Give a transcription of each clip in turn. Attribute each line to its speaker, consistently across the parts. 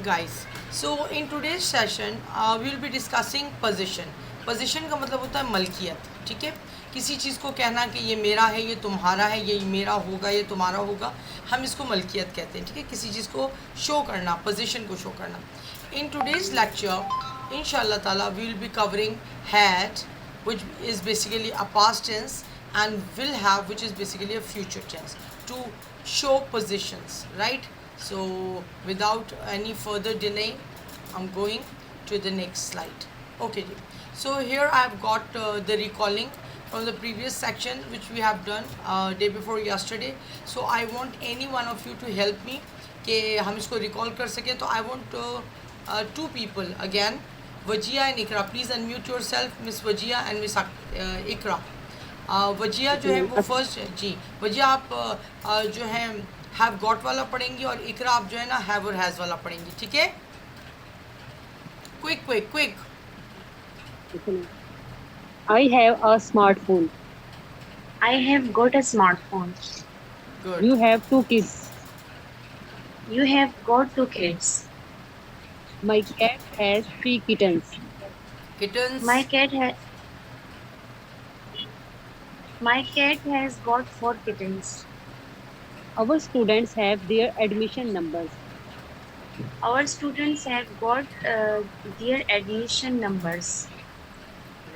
Speaker 1: guys. So in today's session we will be discussing possession. Possession का मतलब होता है मलकियत, ठीक है। किसी चीज़ को कहना कि ये मेरा है, ये तुम्हारा है, ये मेरा होगा, ये तुम्हारा होगा, हम इसको मलकियत कहते हैं, ठीक है। किसी चीज़ को शो करना, पोजीशन को शो करना। इन टुडेज लेक्चर इंशाल्लाह ताला we will be covering had, which is basically a past tense, and will have, which is basically a future tense, to show positions, right? So without any further delay, I'm going to the next slide. Okay ji. So here I've got the recalling from the previous section which we have done day before yesterday. So I want any one of you to help me कि हम इसको recall कर सकें. तो I want two people again, Wajia and Ikra. Please unmute yourself, Miss Wajia and Miss Ikra. Wajiha जो है वो first जी, वजिया आप जो है हैव गॉट वाला पढ़ेंगी और इकरा आप जो है ना हैव और हैज़ वाला पढ़ेंगी, ठीक है। Quick quick quick.
Speaker 2: I have a smartphone.
Speaker 3: I have got a smartphone.
Speaker 1: Good.
Speaker 2: You have two kids.
Speaker 3: You have got two kids.
Speaker 2: My cat has 3 kittens.
Speaker 1: Kittens.
Speaker 3: My cat has got 4 kittens.
Speaker 2: Our students have their admission numbers.
Speaker 3: Our students have got their admission numbers.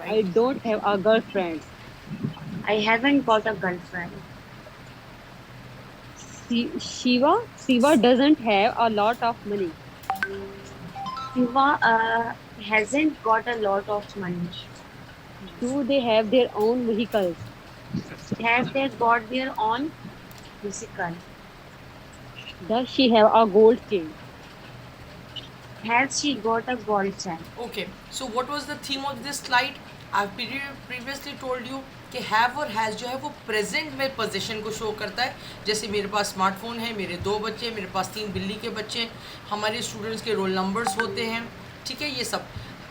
Speaker 2: I don't have a girlfriend.
Speaker 3: I haven't got a girlfriend.
Speaker 2: Shiva doesn't have a lot of money.
Speaker 3: Shiva hasn't got a lot of money.
Speaker 2: Do they have their own vehicles?
Speaker 3: Have they got their own vehicle?
Speaker 2: Does she have a gold chain?
Speaker 3: Has she got a gold chain?
Speaker 1: Okay, so what was the theme of this slide? I previously told you कि have और has जो है वो present में position को show करता है। जैसे मेरे पास स्मार्टफोन है, मेरे 2 बच्चे, मेरे पास 3 बिल्ली के बच्चे, हमारे स्टूडेंट्स के रोल नंबर्स होते हैं, ठीक है, ये सब।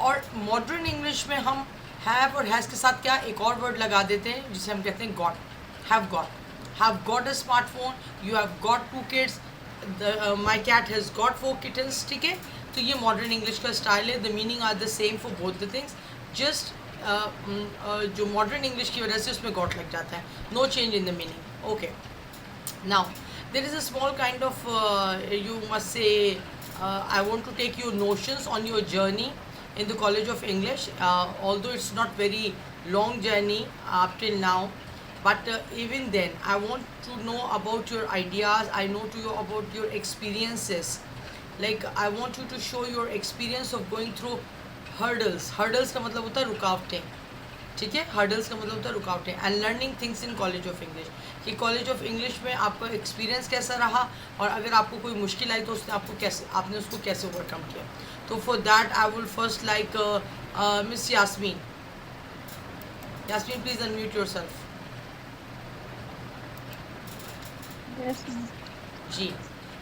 Speaker 1: और मॉडर्न इंग्लिश में हम हैव और हैज़ के साथ क्या एक और वर्ड लगा देते हैं जिसे हम कहते हैं got. Have got a smartphone, you have got 2 kids, my cat has got 4 kittens, ठीक है। तो ये मॉडर्न इंग्लिश का स्टाइल है। The meaning are the same for both the things, just जो मॉडर्न इंग्लिश की वजह से उसमें गॉट लग जाता है, no change in the meaning. Okay, now there is a small kind of you must say I want to take your notions on your journey in the College of English, although it's not very long journey up till now, but even then I want to know about your ideas. I know to you about your experiences, like I want you to show your experience of going through hurdles. Hurdles का मतलब होता है रुकावटें, ठीक है। Hurdles का मतलब होता है रुकावटें। And learning things in college of English, कि कॉलेज ऑफ इंग्लिश में आपका एक्सपीरियंस कैसा रहा और अगर आपको कोई मुश्किल आई तो आपने उसको कैसे ओवरकम किया। तो for that I will first like miss Yasmin. Yasmin please unmute yourself.
Speaker 4: Yes, ma'am.
Speaker 1: जी,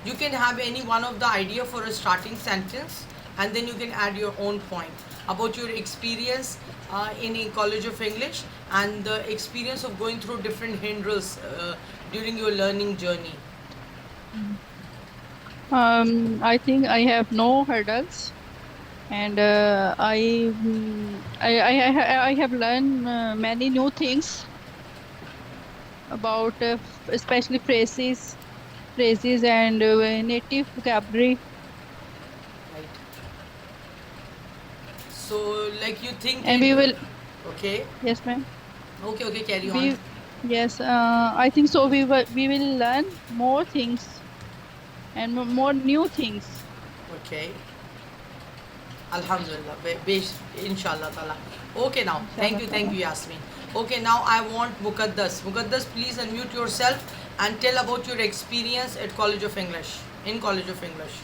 Speaker 1: you can have any one of the idea for a starting sentence and then you can add your own point about your experience in a College of English and the experience of going through different hindrances during your learning journey.
Speaker 4: I think I have no hurdles, and I have learned many new things about especially phrases and native vocabulary.
Speaker 1: Right. So like you think
Speaker 4: And we will,
Speaker 1: okay,
Speaker 4: yes, ma'am.
Speaker 1: okay, carry
Speaker 4: We,
Speaker 1: on.
Speaker 4: yes, I think so. We will learn more things and more new things.
Speaker 1: Okay, alhamdulillah, inshallah taala. Okay, now thank you Yasmin. Okay, now I want Muqaddas, please unmute yourself and tell about your experience at College of English, in College of English.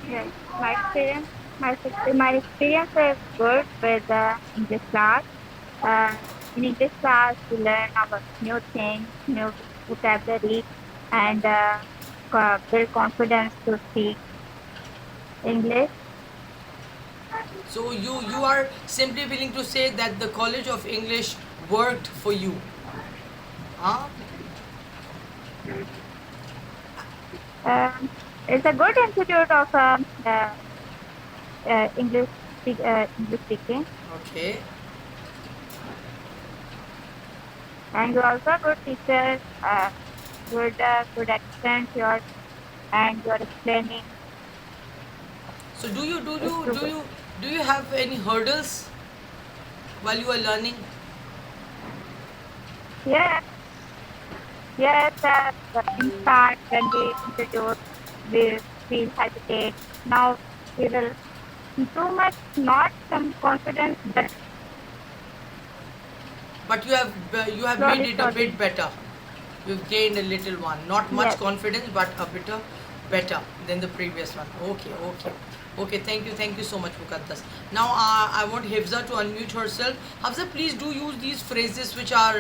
Speaker 5: Yes, my experience is good with English class. In English class, we learn about new things, new vocabulary, and build confidence to speak English.
Speaker 1: So you are simply willing to say that the College of English worked for you, huh?
Speaker 5: It's a good institute of English speaking,
Speaker 1: Okay.
Speaker 5: and you're also a good teacher. Good accent, and you're explaining.
Speaker 1: So do you do
Speaker 5: It's
Speaker 1: you
Speaker 5: too
Speaker 1: do
Speaker 5: good.
Speaker 1: you do you have any hurdles while you are learning?
Speaker 5: Yes, yes. In start when we introduce, we feel hesitate. Now we will too much, not some confidence, but
Speaker 1: But you have made
Speaker 5: slowly,
Speaker 1: it a
Speaker 5: slowly.
Speaker 1: bit better. You've gained a little one. Not much
Speaker 5: Yes.
Speaker 1: confidence, but a bit better than the previous one. Okay, okay. Okay, thank you so much, Mukaddas. Now I want Hifza to unmute herself. Hafza, please do use these phrases which are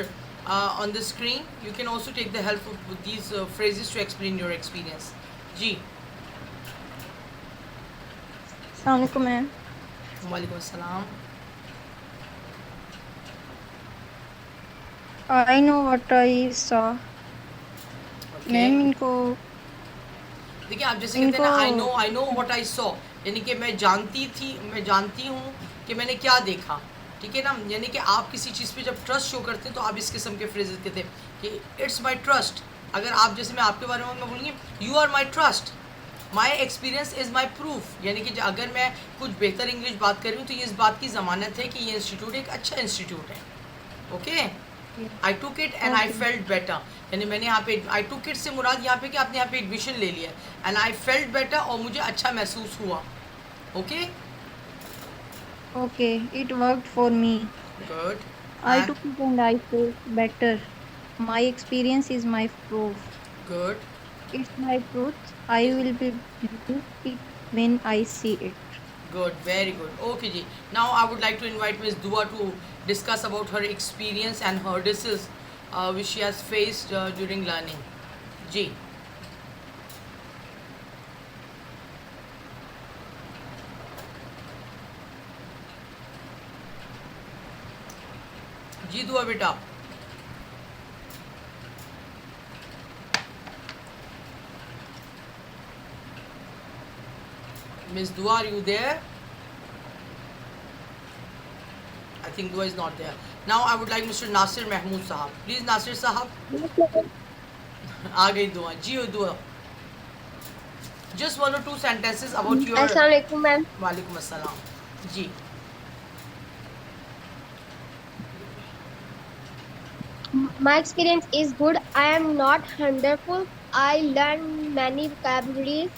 Speaker 1: on the screen. You can also take the help of these phrases to explain your experience. Ji.
Speaker 6: Assalamualaikum, ma'am.
Speaker 1: Walaikum assalam.
Speaker 6: I know what I saw.
Speaker 1: Okay.
Speaker 6: Ma'am इनको
Speaker 1: देखिए आप जैसे कहते हैं ना
Speaker 6: इनको
Speaker 1: I know what I saw, यानी कि मैं जानती हूँ कि मैंने क्या देखा, ठीक है ना। यानी कि आप किसी चीज़ पे जब ट्रस्ट शो करते हैं तो आप इस किस्म के फ्रेजेस कहते हैं कि इट्स माई ट्रस्ट। अगर आप जैसे मैं आपके बारे में मैं बोलूँगी you are my trust, my experience is my proof, यानी कि अगर मैं कुछ बेहतर इंग्लिश बात कर रही हूँ तो ये इस बात की ज़मानत है कि ये इंस्टीट्यूट एक अच्छा इंस्टीट्यूट है। Okay, I took it and I felt better, यानी मैंने यहाँ पे आई टुक इट से मुराद यहाँ पे कि आपने यहाँ पे एडमिशन ले लिया एंड आई फेल्ट बेटर, और मुझे अच्छा महसूस हुआ। Okay
Speaker 6: okay, it worked for me.
Speaker 1: Good
Speaker 6: I took it and I felt better. My experience is my proof.
Speaker 1: Good
Speaker 6: It's my truth. I will be believe it when I see it.
Speaker 1: Good, very good. Okay जी, now I would like to invite Miss Dua to discuss about her experience and hurdles which she has faced during learning. जी जी दुआ बेटा। Miss Dua, are you there? I think Dua is not there. Now I would like Mr. Nasir Mahmood Sahab. Please, Nasir Sahab. आ गई दुआ जी। दुआ, just one or two sentences about your
Speaker 7: Assalamualaikum, ma'am.
Speaker 1: वालेकुम अस्सलाम जी।
Speaker 7: My experience is good. I am not wonderful. I learned many vocabularies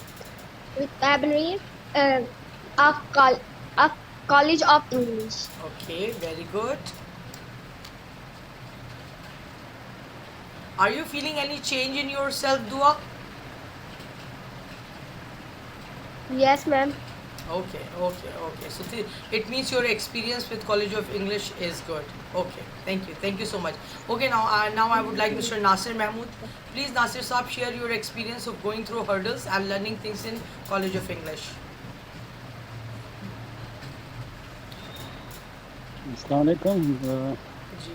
Speaker 7: uh, of College of English.
Speaker 1: Okay, very good. Are you feeling any change in yourself, Dua?
Speaker 7: Yes, ma'am.
Speaker 1: Okay, okay, okay. So it means your experience with College of English is good. Okay, thank you so much. Okay, now I would like Mr. Nasir Mahmood. Please, Nasir Saab, share your experience of going through hurdles and learning things in College of English.
Speaker 8: Assalamualaikum.
Speaker 1: Ji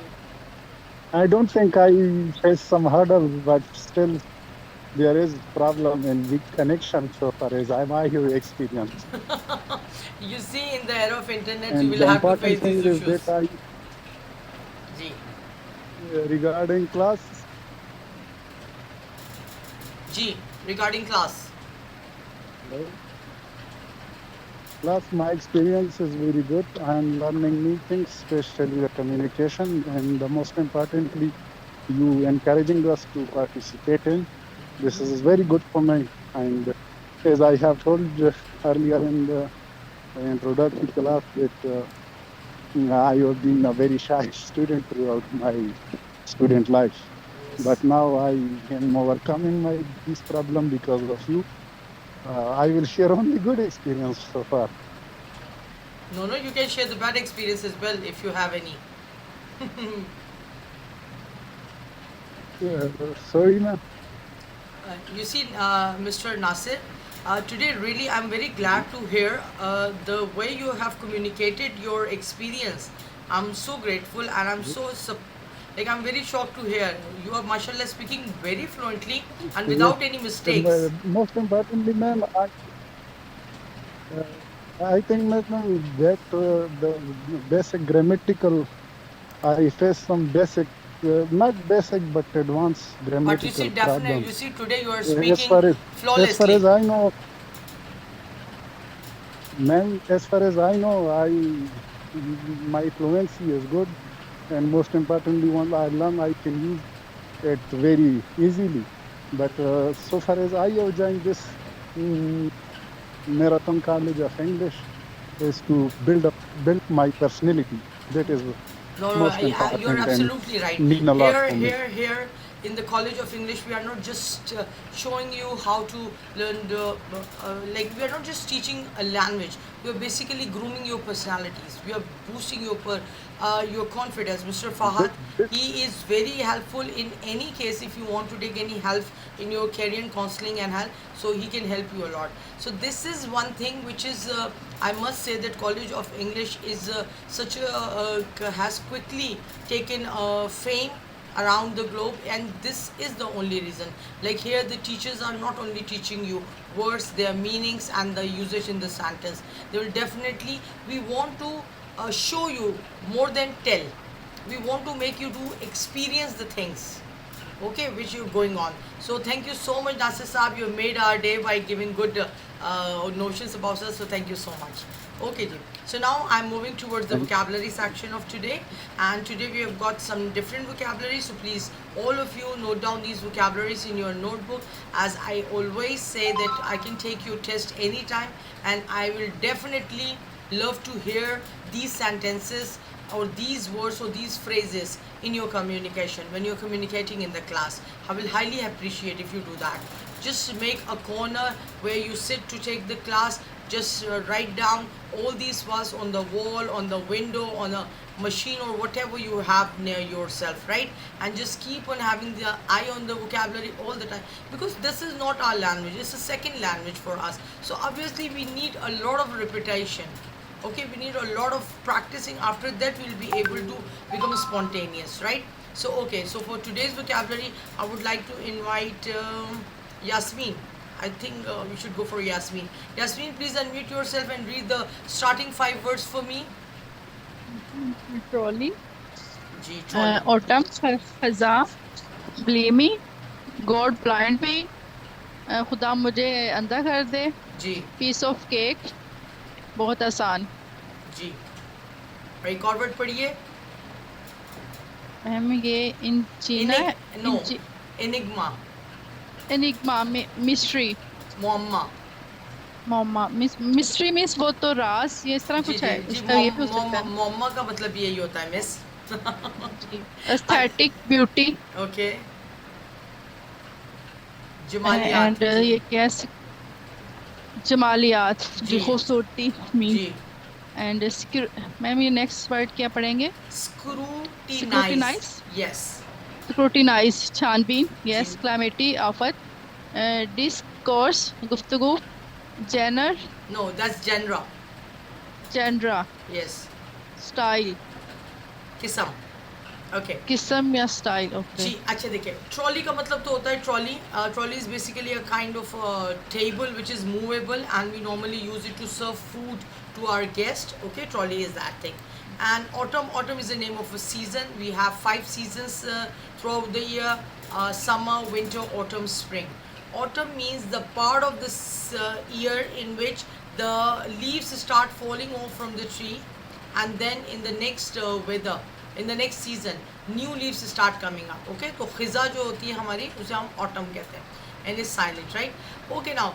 Speaker 8: I don't think I face some hurdles, but still there is problem in weak connection so far as my experience.
Speaker 1: You see, in the era of internet, you
Speaker 8: And
Speaker 1: will
Speaker 8: the
Speaker 1: have to
Speaker 8: important
Speaker 1: face
Speaker 8: thing
Speaker 1: these
Speaker 8: is
Speaker 1: issues.
Speaker 8: that
Speaker 1: ji
Speaker 8: regarding class,
Speaker 1: ji regarding class.
Speaker 8: my experience is very good. I am learning new things, especially the communication, and the most importantly, you encouraging us to participate in. This is very good for me. And as I have told earlier in the introductory class, that I have been a very shy student throughout my student life. But now I am overcoming this problem because of you. I will share only good experience so far.
Speaker 1: No, you can share the bad experience as well if you have any.
Speaker 8: Sorry, ma'am.
Speaker 1: You see, Mr. Nasir, today really I'm very glad to hear the way you have communicated your experience. I'm so grateful and I'm so Like I'm very shocked to hear you are mashallah speaking very fluently and without any mistakes.
Speaker 8: Most importantly, ma'am, I think, ma'am, that the basic grammatical, I face some basic, not basic but advanced
Speaker 1: But you see,
Speaker 8: grammatical
Speaker 1: definitely, you
Speaker 8: problems.
Speaker 1: see, today you are
Speaker 8: As
Speaker 1: speaking
Speaker 8: far as
Speaker 1: flawlessly.
Speaker 8: I know, ma'am, as far as I know, my fluency is good, and most importantly, once I learn, I can use it very easily. But so far as I have joined this Marathon College of English is to build my personality. That is
Speaker 1: No,
Speaker 8: most
Speaker 1: you're
Speaker 8: important and
Speaker 1: absolutely right.
Speaker 8: mean a lot for me.
Speaker 1: Here, in the College of English, we are not just showing you how to learn like we are not just teaching a language. We are basically grooming your personalities. We are boosting your confidence. Mr. Fahad, he is very helpful in any case if you want to take any help in your career and counseling and help. So he can help you a lot. So this is one thing which is I must say that College of English is such a has quickly taken fame around the globe, and this is the only reason. Like here the teachers are not only teaching you words, their meanings and the usage in the sentence. They will definitely, we want to show you more than tell. We want to make you to experience the things, okay, which you're going on. So thank you so much, Nasir Saab. You made our day by giving good notions about us. So thank you so much. Okay, ji. So now I'm moving towards the vocabulary section of today, and today we have got some different vocabulary. So please, all of you, note down these vocabularies in your notebook. As I always say that I can take your test anytime, and I will definitely love to hear these sentences or these words or these phrases in your communication when you're communicating in the class. I will highly appreciate if you do that. Just make a corner where you sit to take the class. Just write down all these words on the wall, on the window, on a machine or whatever you have near yourself, right? And just keep on having the eye on the vocabulary all the time, because this is not our language, it's a second language for us. So obviously we need a lot of repetition. Okay, we need a lot of practicing. After that we'll be able to become spontaneous, right? So okay, so for today's vocabulary I would like to invite Yasmin. I think we should go for Yasmin. Yasmin, please unmute yourself and read the starting 5 words for me.
Speaker 4: Trolley,
Speaker 1: Ji, trolley.
Speaker 4: autumn, खजा, blame, God blind me, खुदा मुझे अंधा कर दे,
Speaker 1: जी,
Speaker 4: piece of cake, बहुत आसान.
Speaker 1: जी. एक और word पढ़िए.
Speaker 4: Ma'am ये इन चीना
Speaker 1: No, enigma,
Speaker 4: enigma, mystery,
Speaker 1: मुअम्मा.
Speaker 4: मम्मा, mystery means वो तो राज, ये इस तरह
Speaker 1: जी
Speaker 4: कुछ
Speaker 1: जी
Speaker 4: है,
Speaker 1: जी.
Speaker 4: इसका ये भी हो सकता है.
Speaker 1: मुअम्मा का मतलब यही होता है, miss.
Speaker 4: Aesthetic, beauty,
Speaker 1: okay.
Speaker 4: and
Speaker 1: जमालियात.
Speaker 4: ये क्या जमालियात,
Speaker 1: जी.
Speaker 4: खूबसूरती mean.
Speaker 1: जी.
Speaker 4: And मैम ये next word क्या पढ़ेंगे?
Speaker 1: Scrutinize.
Speaker 4: Scrutinize.
Speaker 1: Yes.
Speaker 4: Scrutinize, छानबीन, yes.
Speaker 1: जी.
Speaker 4: Calamity, आफत. Discourse, गुफ्तगू. Genre,
Speaker 1: No, that's genre.
Speaker 4: genre.
Speaker 1: Yes.
Speaker 4: Style,
Speaker 1: किस्म. Okay.
Speaker 4: किस्म या style, okay.
Speaker 1: जी. अच्छा देखिए, ट्रॉली का मतलब तो होता है trolley. Trolley is basically a kind of table which is movable, and we normally use it to serve food to our guest. Okay, trolley is that thing. And autumn is the name of a season. We have 5 seasons throughout the year: summer, winter, autumn, spring. Autumn means the part of this year in which the leaves start falling off from the tree, and then in the next weather, in the next season, new leaves start coming up. Okay, तो खिजा जो होती है हमारी, उसे हम autumn कहते हैं. And is silent, right? Okay, now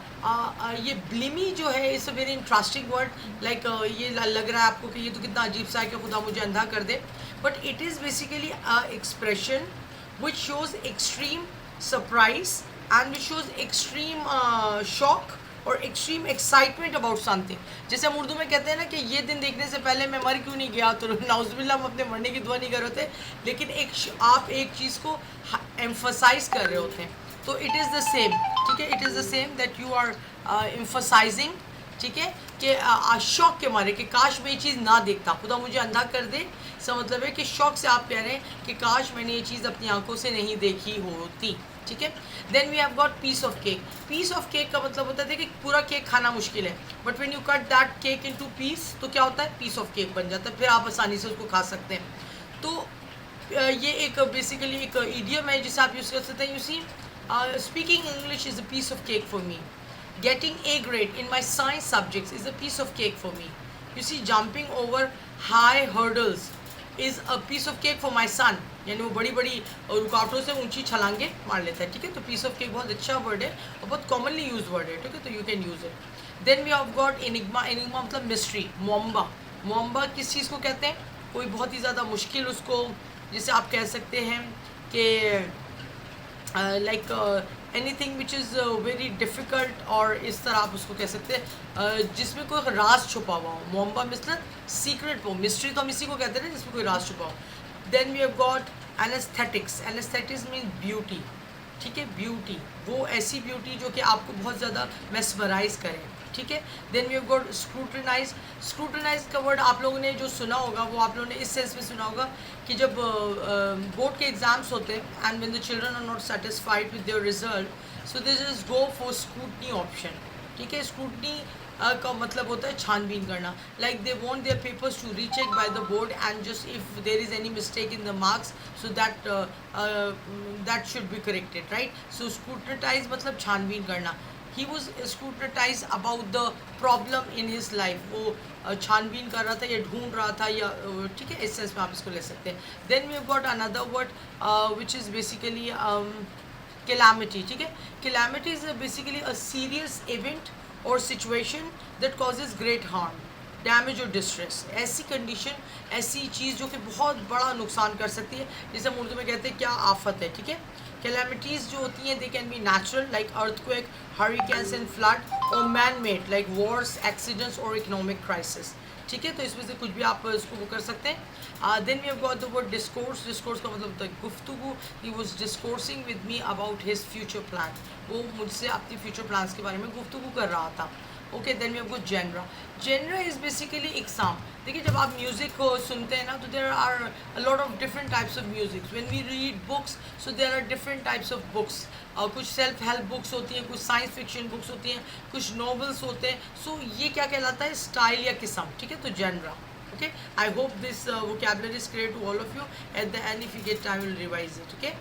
Speaker 1: ये blimy जो है, it's a very interesting word. Like ये लग रहा है आपको कि ये तो कितना अजीब सा है कि खुदा मुझे अंधा कर दे. But it is basically a expression which shows extreme surprise and which shows extreme shock और एक्सट्रीम एक्साइटमेंट अबाउट समथिंग. जैसे हम उर्दू में कहते हैं ना कि ये दिन देखने से पहले मैं मर क्यों नहीं गया, तो नाउज़ुबिल्लाह हम अपने मरने की दुआ नहीं कर रहे होते, लेकिन आप एक चीज़ को एम्फसाइज कर रहे होते हैं. तो इट इज़ द सेम, ठीक है, it is the same that you are emphasising, ठीक है, कि शौक के मारे कि काश मैं ये चीज़ ना देखता, खुदा मुझे अंधा कर दे, इसका मतलब है कि शौक से आप कह रहे हैं कि काश मैंने ये चीज़ अपनी आंखों से नहीं देखी होती, ठीक है। Then we have got piece of cake. Piece of cake का मतलब होता है कि पूरा केक खाना मुश्किल है, but when you cut that cake into piece तो क्या होता है, पीस ऑफ केक बन जाता है, फिर आप आसानी से उसको खा सकते हैं। तो ये एक बेसिकली एक इडियम है जिसे आप यूज़ कर सकते हैं। You see, speaking English is a piece of cake for me, getting A grade in my science subjects is a piece of cake for me. You see, jumping over high hurdles is a piece of cake for my son. यानी वो बड़ी बड़ी रुकावटों से ऊंची छलांगे मार लेता है, ठीक है। तो पीस ऑफ केक बहुत अच्छा वर्ड है और बहुत कॉमनली यूज वर्ड है, ठीक है, तो you can use it. Then we have got enigma. Enigma मतलब मिस्ट्री। मोम्बा। मोम्बा किस चीज़ को कहते हैं, कोई बहुत ही ज़्यादा मुश्किल उसको, जिसे आप कह सकते हैं कि like anything which is very difficult, और इस तरह आप उसको कह सकते हैं जिसमें कोई राज छुपा हुआ हो। मोम्बा मतलब सीक्रेट वो, मिस्ट्री तो हम इसी को कहते हैं जिसमें कोई राज छुपा हो। Then we have got aesthetics. Aesthetics mean beauty, ठीक है, ब्यूटी, वो ऐसी ब्यूटी जो कि आपको बहुत ज़्यादा मेस्मराइज करे, ठीक है। Then we have got scrutinise. Scrutinise का वर्ड आप लोगों ने जो सुना होगा वो आप लोगों ने इस सेंस में सुना होगा कि जब बोर्ड के एग्ज़ाम्स होते हैं and when the children are not satisfied with their result, so they just go for scrutiny option, ठीक है। स्क्रूटनी का मतलब होता है छानबीन करना, like they want their papers to recheck by the board and just if there is any mistake in the marks so that should be corrected, right. So scrutinise मतलब छानबीन करना। He was scrutinise about the problem in his life, वो छानबीन कर रहा था या ढूंढ रहा था, या ठीक है, इस सेंस में आप इसको ले सकते हैं। Then we have got another word which is basically calamity, ठीक है। Calamity is basically a serious event or situation that causes great harm, damage or distress. ऐसी कंडीशन, ऐसी चीज़ जो कि बहुत बड़ा नुकसान कर सकती है, जिसे हम उर्दू में कहते हैं क्या आफत है, ठीक है। कैलामिटीज़ जो होती हैं they can be natural like earthquake, hurricanes and flood, or man made like wars, accidents or economic crisis, ठीक है। तो इसमें से कुछ भी आप इसको वो कर सकते हैं। Then we have got the word discourse. Discourse का मतलब होता है गुफ्तगू। He was discoursing with me about his future plan, वो मुझसे अपनी फ्यूचर प्लान्स के बारे में गुफ्तगू कर रहा था, okay. Then we have got genre. Genre is basically इकसाम। देखिए जब आप म्यूज़िक को सुनते हैं ना तो there are a lot of different types of music. When we read books so there are different types of books, और कुछ सेल्फ हेल्प बुक्स होती हैं, कुछ साइंस फिक्शन बुक्स होती हैं, कुछ नॉवेल्स होते हैं। सो ये क्या कहलाता है, स्टाइल या किस्म, ठीक है। तो genre, okay. I hope this vocabulary is clear to all of you. At the end if you get time we'll revise it, okay.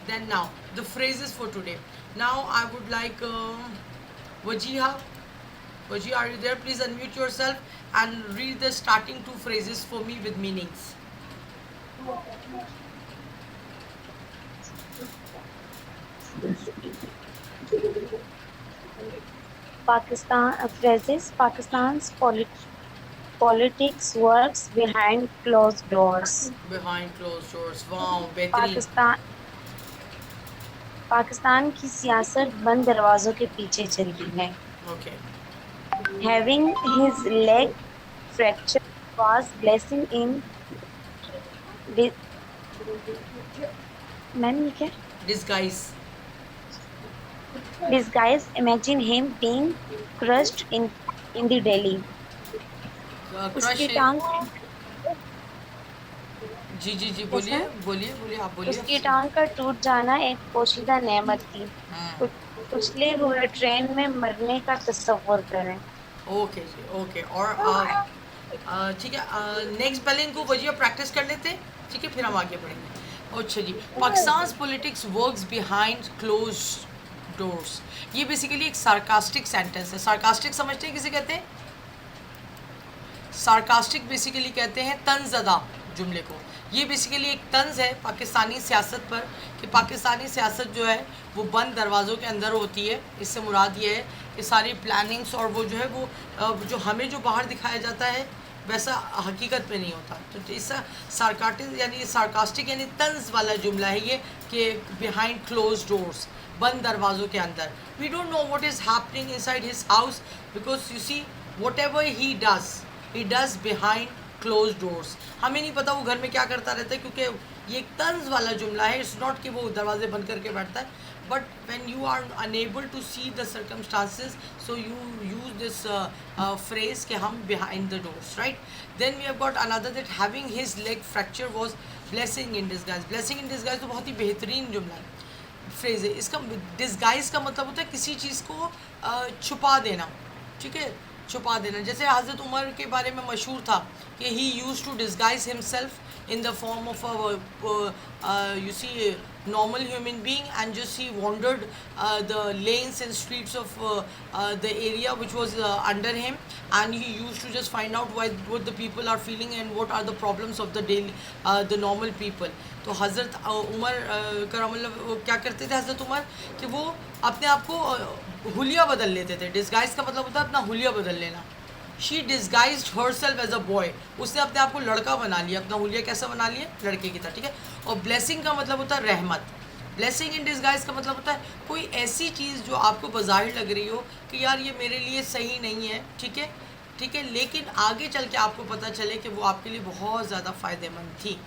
Speaker 1: Then now the phrases for today. Now I would like Wajiha, are you there? Please unmute yourself and read the starting two phrases for me with meanings.
Speaker 3: Pakistan's politics works behind closed doors.
Speaker 1: Behind closed doors. Wow, बेहतरीन.
Speaker 3: पाकिस्तान की सियासत बंद दरवाजों के पीछे चल रही है.
Speaker 1: Okay.
Speaker 3: Having his leg fractured was blessing in disguise. Imagine him being crushed in the Delhi. उसकी टांग
Speaker 1: जी बोलिए आप बोलिए.
Speaker 3: उसकी टांग का टूट जाना एक पोशीदा नेमत थी. उछले हुए ट्रेन में मरने का तस्वुर करें.
Speaker 1: ओके जी, ओके. और ठीक है, नेक्स्ट पहले इनको वजिया प्रैक्टिस कर लेते हैं, ठीक है, फिर हम आगे बढ़ेंगे. अच्छा जी, Pakistan politics works behind close doors. ये बेसिकली एक सार्कास्टिक सेंटेंस है. सार्कास्टिक समझते हैं किसे कहते हैं? सार्कास्टिक बेसिकली कहते हैं तंज़दा जुमले को. ये बेसिकली एक तंज़ है पाकिस्तानी सियासत पर कि पाकिस्तानी सियासत जो है वो बंद दरवाज़ों के अंदर होती है. इससे मुराद ये है कि सारी प्लानिंग्स और वो जो है वो जो हमें जो बाहर दिखाया जाता है वैसा हकीकत में नहीं होता. तो इसका सार्कास्टिक यानी सार्कास्टिक यानी तंज़ वाला जुमला है ये कि बिहाइंड क्लोज डोर्स, बंद दरवाज़ों के अंदर. We don't know what is happening inside his house because you see whatever he does behind close doors. हमें नहीं पता वो घर में क्या करता रहता है, क्योंकि ये एक तंज़ वाला जुमला है. इट्स नॉट कि वो दरवाजे बंद करके बैठता है, but when you are unable to see the circumstances, so you use this phrase कि हम behind the doors, right? Then we have got another that having his leg fracture was blessing in disguise. Blessing in disguise तो बहुत ही बेहतरीन जुमला है, phrase है। इसका disguise का मतलब होता है किसी चीज़ को छुपा देना, ठीक है, छुपा देना। जैसे हज़रत उमर के बारे में मशहूर था कि he use to disguise himself in the form of you see normal human being, and just he wandered the lanes and streets of the area which was under him, and he used to just find out what the people are feeling and what are the problems of the daily the normal people. तो हज़रत उमर करमल्लाह क्या करते थे हज़रत उमर कि वो अपने आप को हुलिया बदल लेते थे। डिस्गाइज का मतलब होता है अपना हुलिया बदल लेना। She disguised herself as a boy, उसने अपने आप को लड़का बना लिया, अपना हुलिया कैसा बना लिया, लड़के की तरह, ठीक है। और ब्लेसिंग का मतलब होता है रहमत। ब्लेसिंग इन डिस्गाइज का मतलब होता है कोई ऐसी चीज़ जो आपको बाज़ाहिर लग रही हो कि यार ये मेरे लिए सही नहीं है, ठीक है, ठीक है, लेकिन आगे चल के आपको पता चले कि वो आपके लिए बहुत ज़्यादा फ़ायदेमंद थी,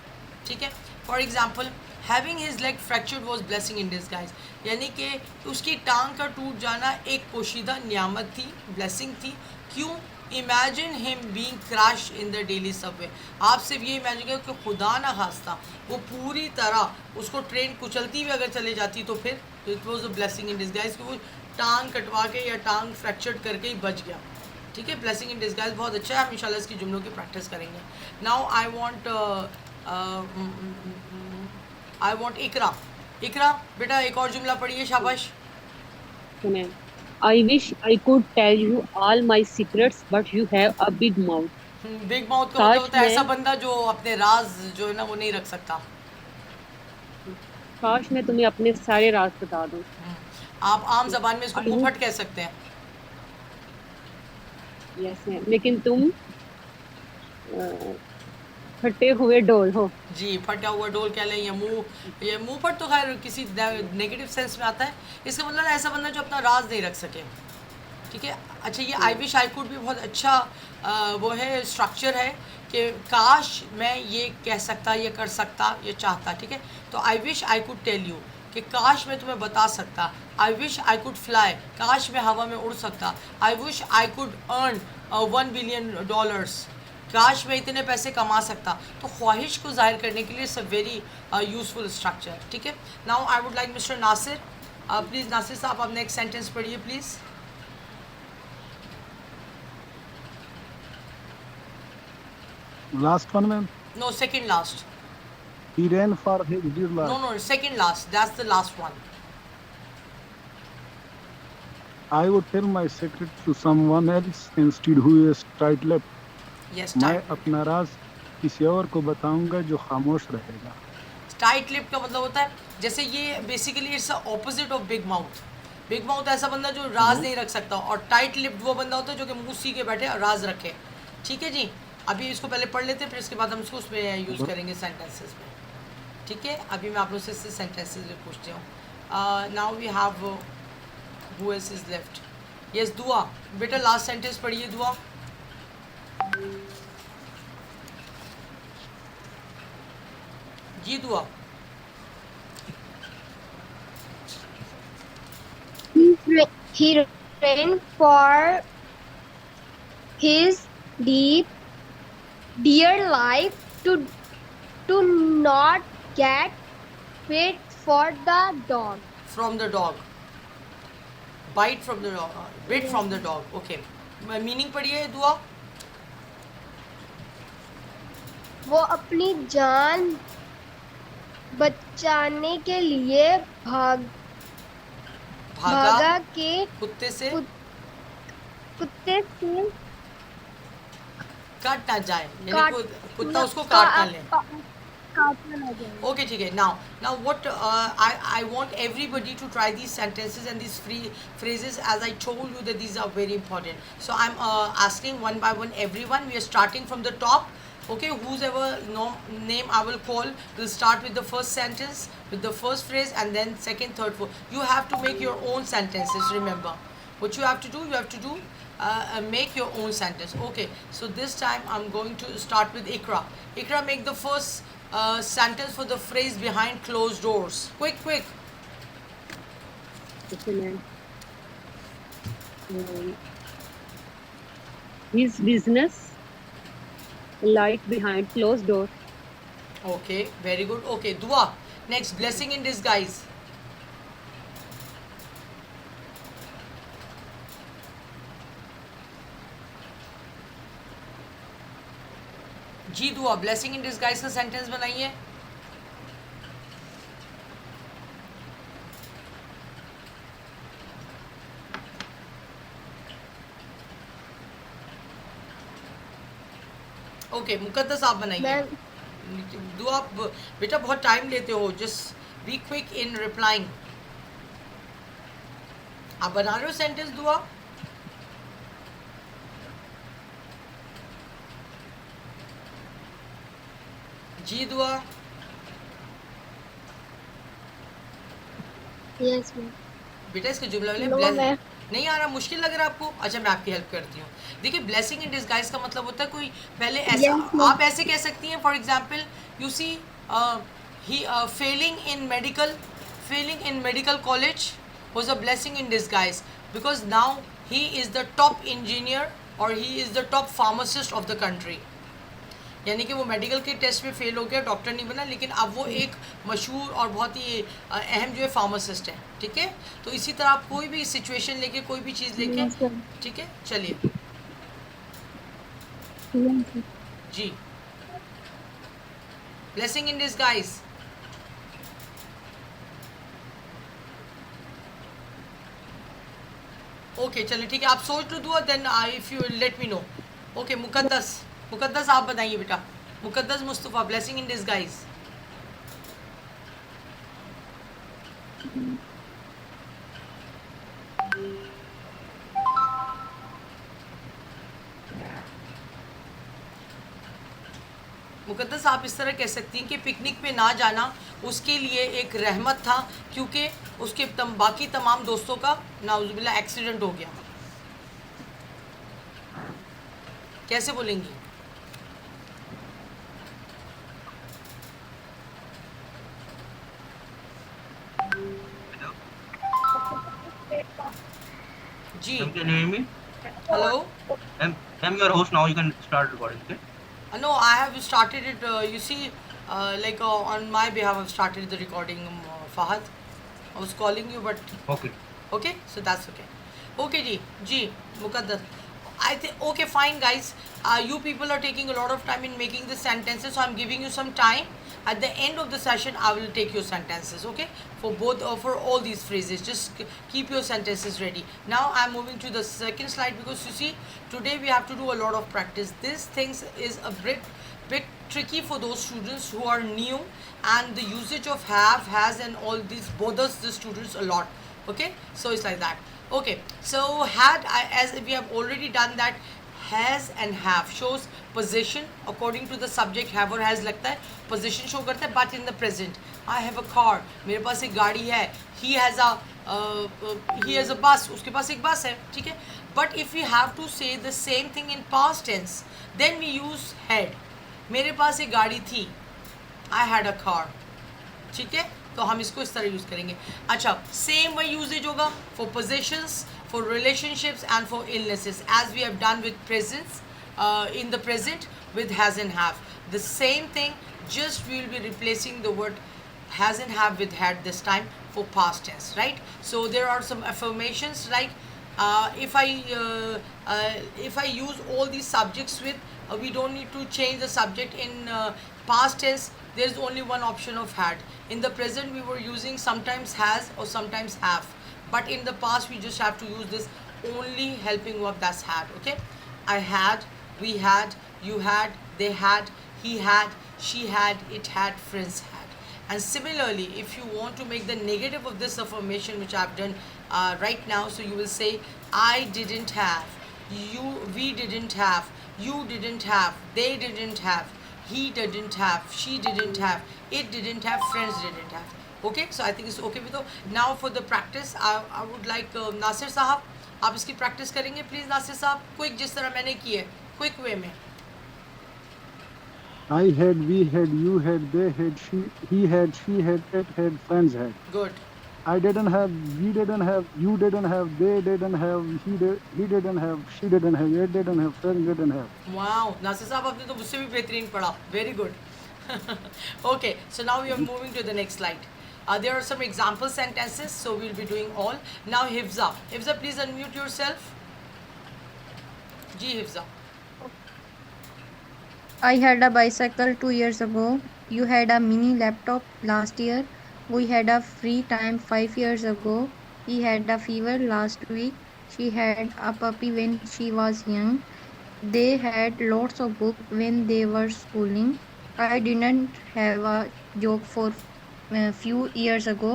Speaker 1: ठीक है। For example having his leg fractured was blessing in disguise, यानी कि उसकी टांग का टूट जाना एक पोशीदा नियामत थी, ब्लेसिंग थी। क्यों? Imagine him being crash in the daily Subway. आप सिर्फ ये इमेजिन करो कि खुदा ना खास्ता वो पूरी तरह उसको ट्रेन कुचलती हुई अगर चले जाती तो फिर it was a blessing in disguise कि वो टांग कटवा के या टांग फ्रैक्चर्ड करके ही बच गया, ठीक है। ब्लेसिंग इन डिस्गाइज बहुत अच्छा है, हम इंशाल्लाह इसकी जुमलों की प्रैक्टिस करेंगे। नाउ आई वॉन्ट इकरा। इकरा बेटा एक और जुमला पढ़िए, शाबाश।
Speaker 2: सुने, I wish I could tell you all my secrets, but you have a big mouth.
Speaker 1: Big mouth का मतलब होता है ऐसा बंदा जो अपने राज जो है ना वो नहीं रख सकता।
Speaker 2: काश मैं तुम्हें अपने सारे राज बता दूं।
Speaker 1: आप आम जबान में इसको मुंहफट कह सकते हैं।
Speaker 2: यस है, लेकिन तुम फटे हुए डोल हो।
Speaker 1: जी, फटा हुआ डोल कह लें या ये मुंह पर तो खैर किसी नेगेटिव सेंस में आता है। इसका मतलब ऐसा बंदा जो अपना राज नहीं रख सके, ठीक है। अच्छा, ये आई विश आई कुड भी बहुत अच्छा वो है, स्ट्रक्चर है कि काश मैं ये कह सकता, ये कर सकता, ये चाहता, ठीक है। तो I wish I could tell you कि काश मैं तुम्हें बता सकता। I wish I could fly, काश मैं हवा में उड़ सकता। I wish I could earn $1 billion, काश मैं इतने पैसे कमा सकता। तो ख्वाहिश को जाहिर करने के लिए it's a very useful structure, ठीक है। Now I would like mister Nasir, please Nasir साहब आप नेक्स्ट सेंटेंस पढ़िए please.
Speaker 8: Last one, ma'am.
Speaker 1: No, second last.
Speaker 8: He ran for his dear life.
Speaker 1: No, second last. That's the last one.
Speaker 8: I would tell my secret to someone else instead who is tight-lipped.
Speaker 1: Yes,
Speaker 8: मैं अपना राज किसी और को बताऊंगा जो खामोश रहेगा।
Speaker 1: Tight lip का मतलब होता है जैसे ये basically it's opposite of big mouth. Big mouth ऐसा बंदा जो राज नहीं रख सकता, और टाइट लिप वो बंदा होता है जो कि मुंह सी के बैठे और राज रखे, ठीक है जी। अभी इसको पहले पढ़ लेते हैं, फिर इसके बाद हम इसको उसमें यूज़ करेंगे सेंटेंसेस में, ठीक है। अभी मैं आप लोग से सेंटेंसेस में पूछती हूँ। Now we have who else is left. Yes, Dua बेटा लास्ट सेंटेंस पढ़िए, दुआ। जी दुआ।
Speaker 7: He ran for his dear life to not get bit for the dog.
Speaker 1: From the dog. Bite from the dog. Bit from the dog. Okay. Meaning पढ़िए दुआ।
Speaker 7: वो अपनी जान बचाने के लिए भागा के
Speaker 1: कुत्ते से
Speaker 7: कुत्ते से
Speaker 1: काट ना जाए, यानी कुत्ता उसको काट ना ले। Okay, ठीक है। Now what I want everybody to try these sentences and these free phrases, as I told you that these are very important. So I'm asking one by one everyone. We are starting from the top. Okay, whoever name I will call will start with the first sentence, with the first phrase, and then second, third, fourth. You have to make your own sentences. Remember, what you have to do, make your own sentence. Okay, so this time I'm going to start with Ikra. Ikra, make the first sentence for the phrase behind closed doors. Quick.
Speaker 2: Okay, his business light behind closed door.
Speaker 1: Okay, very good. Okay, dua. Next, blessing in disguise. जी दुआ, blessing in disguise का sentence बनाइए. Okay, Muqaddas आप बनाइए.
Speaker 7: Ma'am
Speaker 1: दुआ, बेटा बहुत time लेते हो, just be quick in replying. आप बना रहे हो सेंटेंस दुआ? जी दुआ.
Speaker 7: Yes ma'am.
Speaker 1: बेटा इसके जुमला में
Speaker 7: नो मैम.
Speaker 1: नहीं आ रहा, मुश्किल लग रहा है आपको? अच्छा, मैं आपकी हेल्प करती हूँ. देखिए, ब्लेसिंग इन डिस्गाइज का मतलब होता है कोई पहले ऐसा,
Speaker 7: Yes, ma'am.
Speaker 1: आप ऐसे कह सकती हैं. For example, you see he failing in medical college was a blessing in disguise because now he is the top engineer or he is the top pharmacist of the country. यानी कि वो medical के test में fail हो गया, doctor नहीं बना, लेकिन अब वो एक मशहूर और बहुत ही अहम जो है फार्मासिस्ट है. ठीक है, तो इसी तरह आप कोई भी सिचुएशन लेके, कोई भी चीज़ लेके,
Speaker 7: Yes, sir.
Speaker 1: ठीक है, चलिए.
Speaker 7: Yes, sir.
Speaker 1: जी, ब्लेसिंग इन डिस्गाइज. ओके, चलिए ठीक है, आप सोच लो Dua, then if you let me know. Okay, Muqaddas आप बताइए बेटा. Muqaddas Mustafa, blessing in disguise. Muqaddas आप इस तरह कह सकती हैं कि पिकनिक पे ना जाना उसके लिए एक रहमत था, क्योंकि उसके बाकी तमाम दोस्तों का नाउज़ुबिल्लाह एक्सीडेंट हो गया. कैसे बोलेंगी? जी,
Speaker 9: Can you hear me?
Speaker 1: Hello.
Speaker 9: I'm your host now. You can start recording. Okay.
Speaker 1: No, I have started it. You see, on my behalf, I've started the recording. Fahad, I was calling you, but
Speaker 9: Okay.
Speaker 1: okay, so that's okay. Okay, ji, Muqaddas. I think okay, fine, guys. You people are taking a lot of time in making the sentences, so I'm giving you some time. At the end of the session, I will take your sentences. Okay, for all these phrases, just keep your sentences ready. Now I'm moving to the second slide because you see, today we have to do a lot of practice. This things is a bit tricky for those students who are new, and the usage of have, has, and all this bothers the students a lot. Okay, so it's like that. Okay, so as we have already done that, has and have shows position according to the subject. Have और has लगता है position show करता है, but in the present. I have a car, मेरे पास एक गाड़ी है. He has a bus, उसके पास एक बस है. ठीक है, but if we have to say the same thing in past tense, then we use had. मेरे पास एक गाड़ी थी, I had a car. ठीक है, तो हम इसको इस तरह यूज़ करेंगे. अच्छा, सेम वही यूजेज होगा for possessions, for relationships and for illnesses, as we have done with presence in the present with has and have. The same thing, just we will be replacing the word has and have with had this time for past tense, right? So there are some affirmations like if I use all these subjects with we don't need to change the subject in past tense. There is only one option of had. In the present we were using sometimes has or sometimes have, but in the past we just have to use this only helping verb, that's had. Okay, I had, we had, you had, they had, he had, she had, it had, friends had. And similarly, if you want to make the negative of this affirmation, which I've done right now, so you will say I didn't have, we didn't have, you didn't have, they didn't have, he didn't have, she didn't have, it didn't have, friends didn't have. Okay, so I think it's okay with you. Now for the practice, I would like Nasir साहब, आप इसकी practice करेंगे please. Nasir साहब, quick जिस तरह मैंने की है, क्विक वे में.
Speaker 8: I had, we had, you had, they had, he had, she had, it had, friends had.
Speaker 1: Good.
Speaker 8: I didn't have, we didn't have, you didn't have, they didn't have, he didn't have, she didn't have, it didn't have, friend didn't have.
Speaker 1: Wow Nasir साहब आपने तो मुझसे भी बेहतरीन पढ़ा very good okay so now we are moving to the next slide there are some example sentences so we'll be doing all now Hifza please unmute yourself ji Hifza
Speaker 6: I had a bicycle 2 years ago. You had a mini laptop last year. We had a free time 5 years ago. He had a fever last week. She had a puppy when she was young. They had lots of books when they were schooling. I didn't have a job for a few years ago.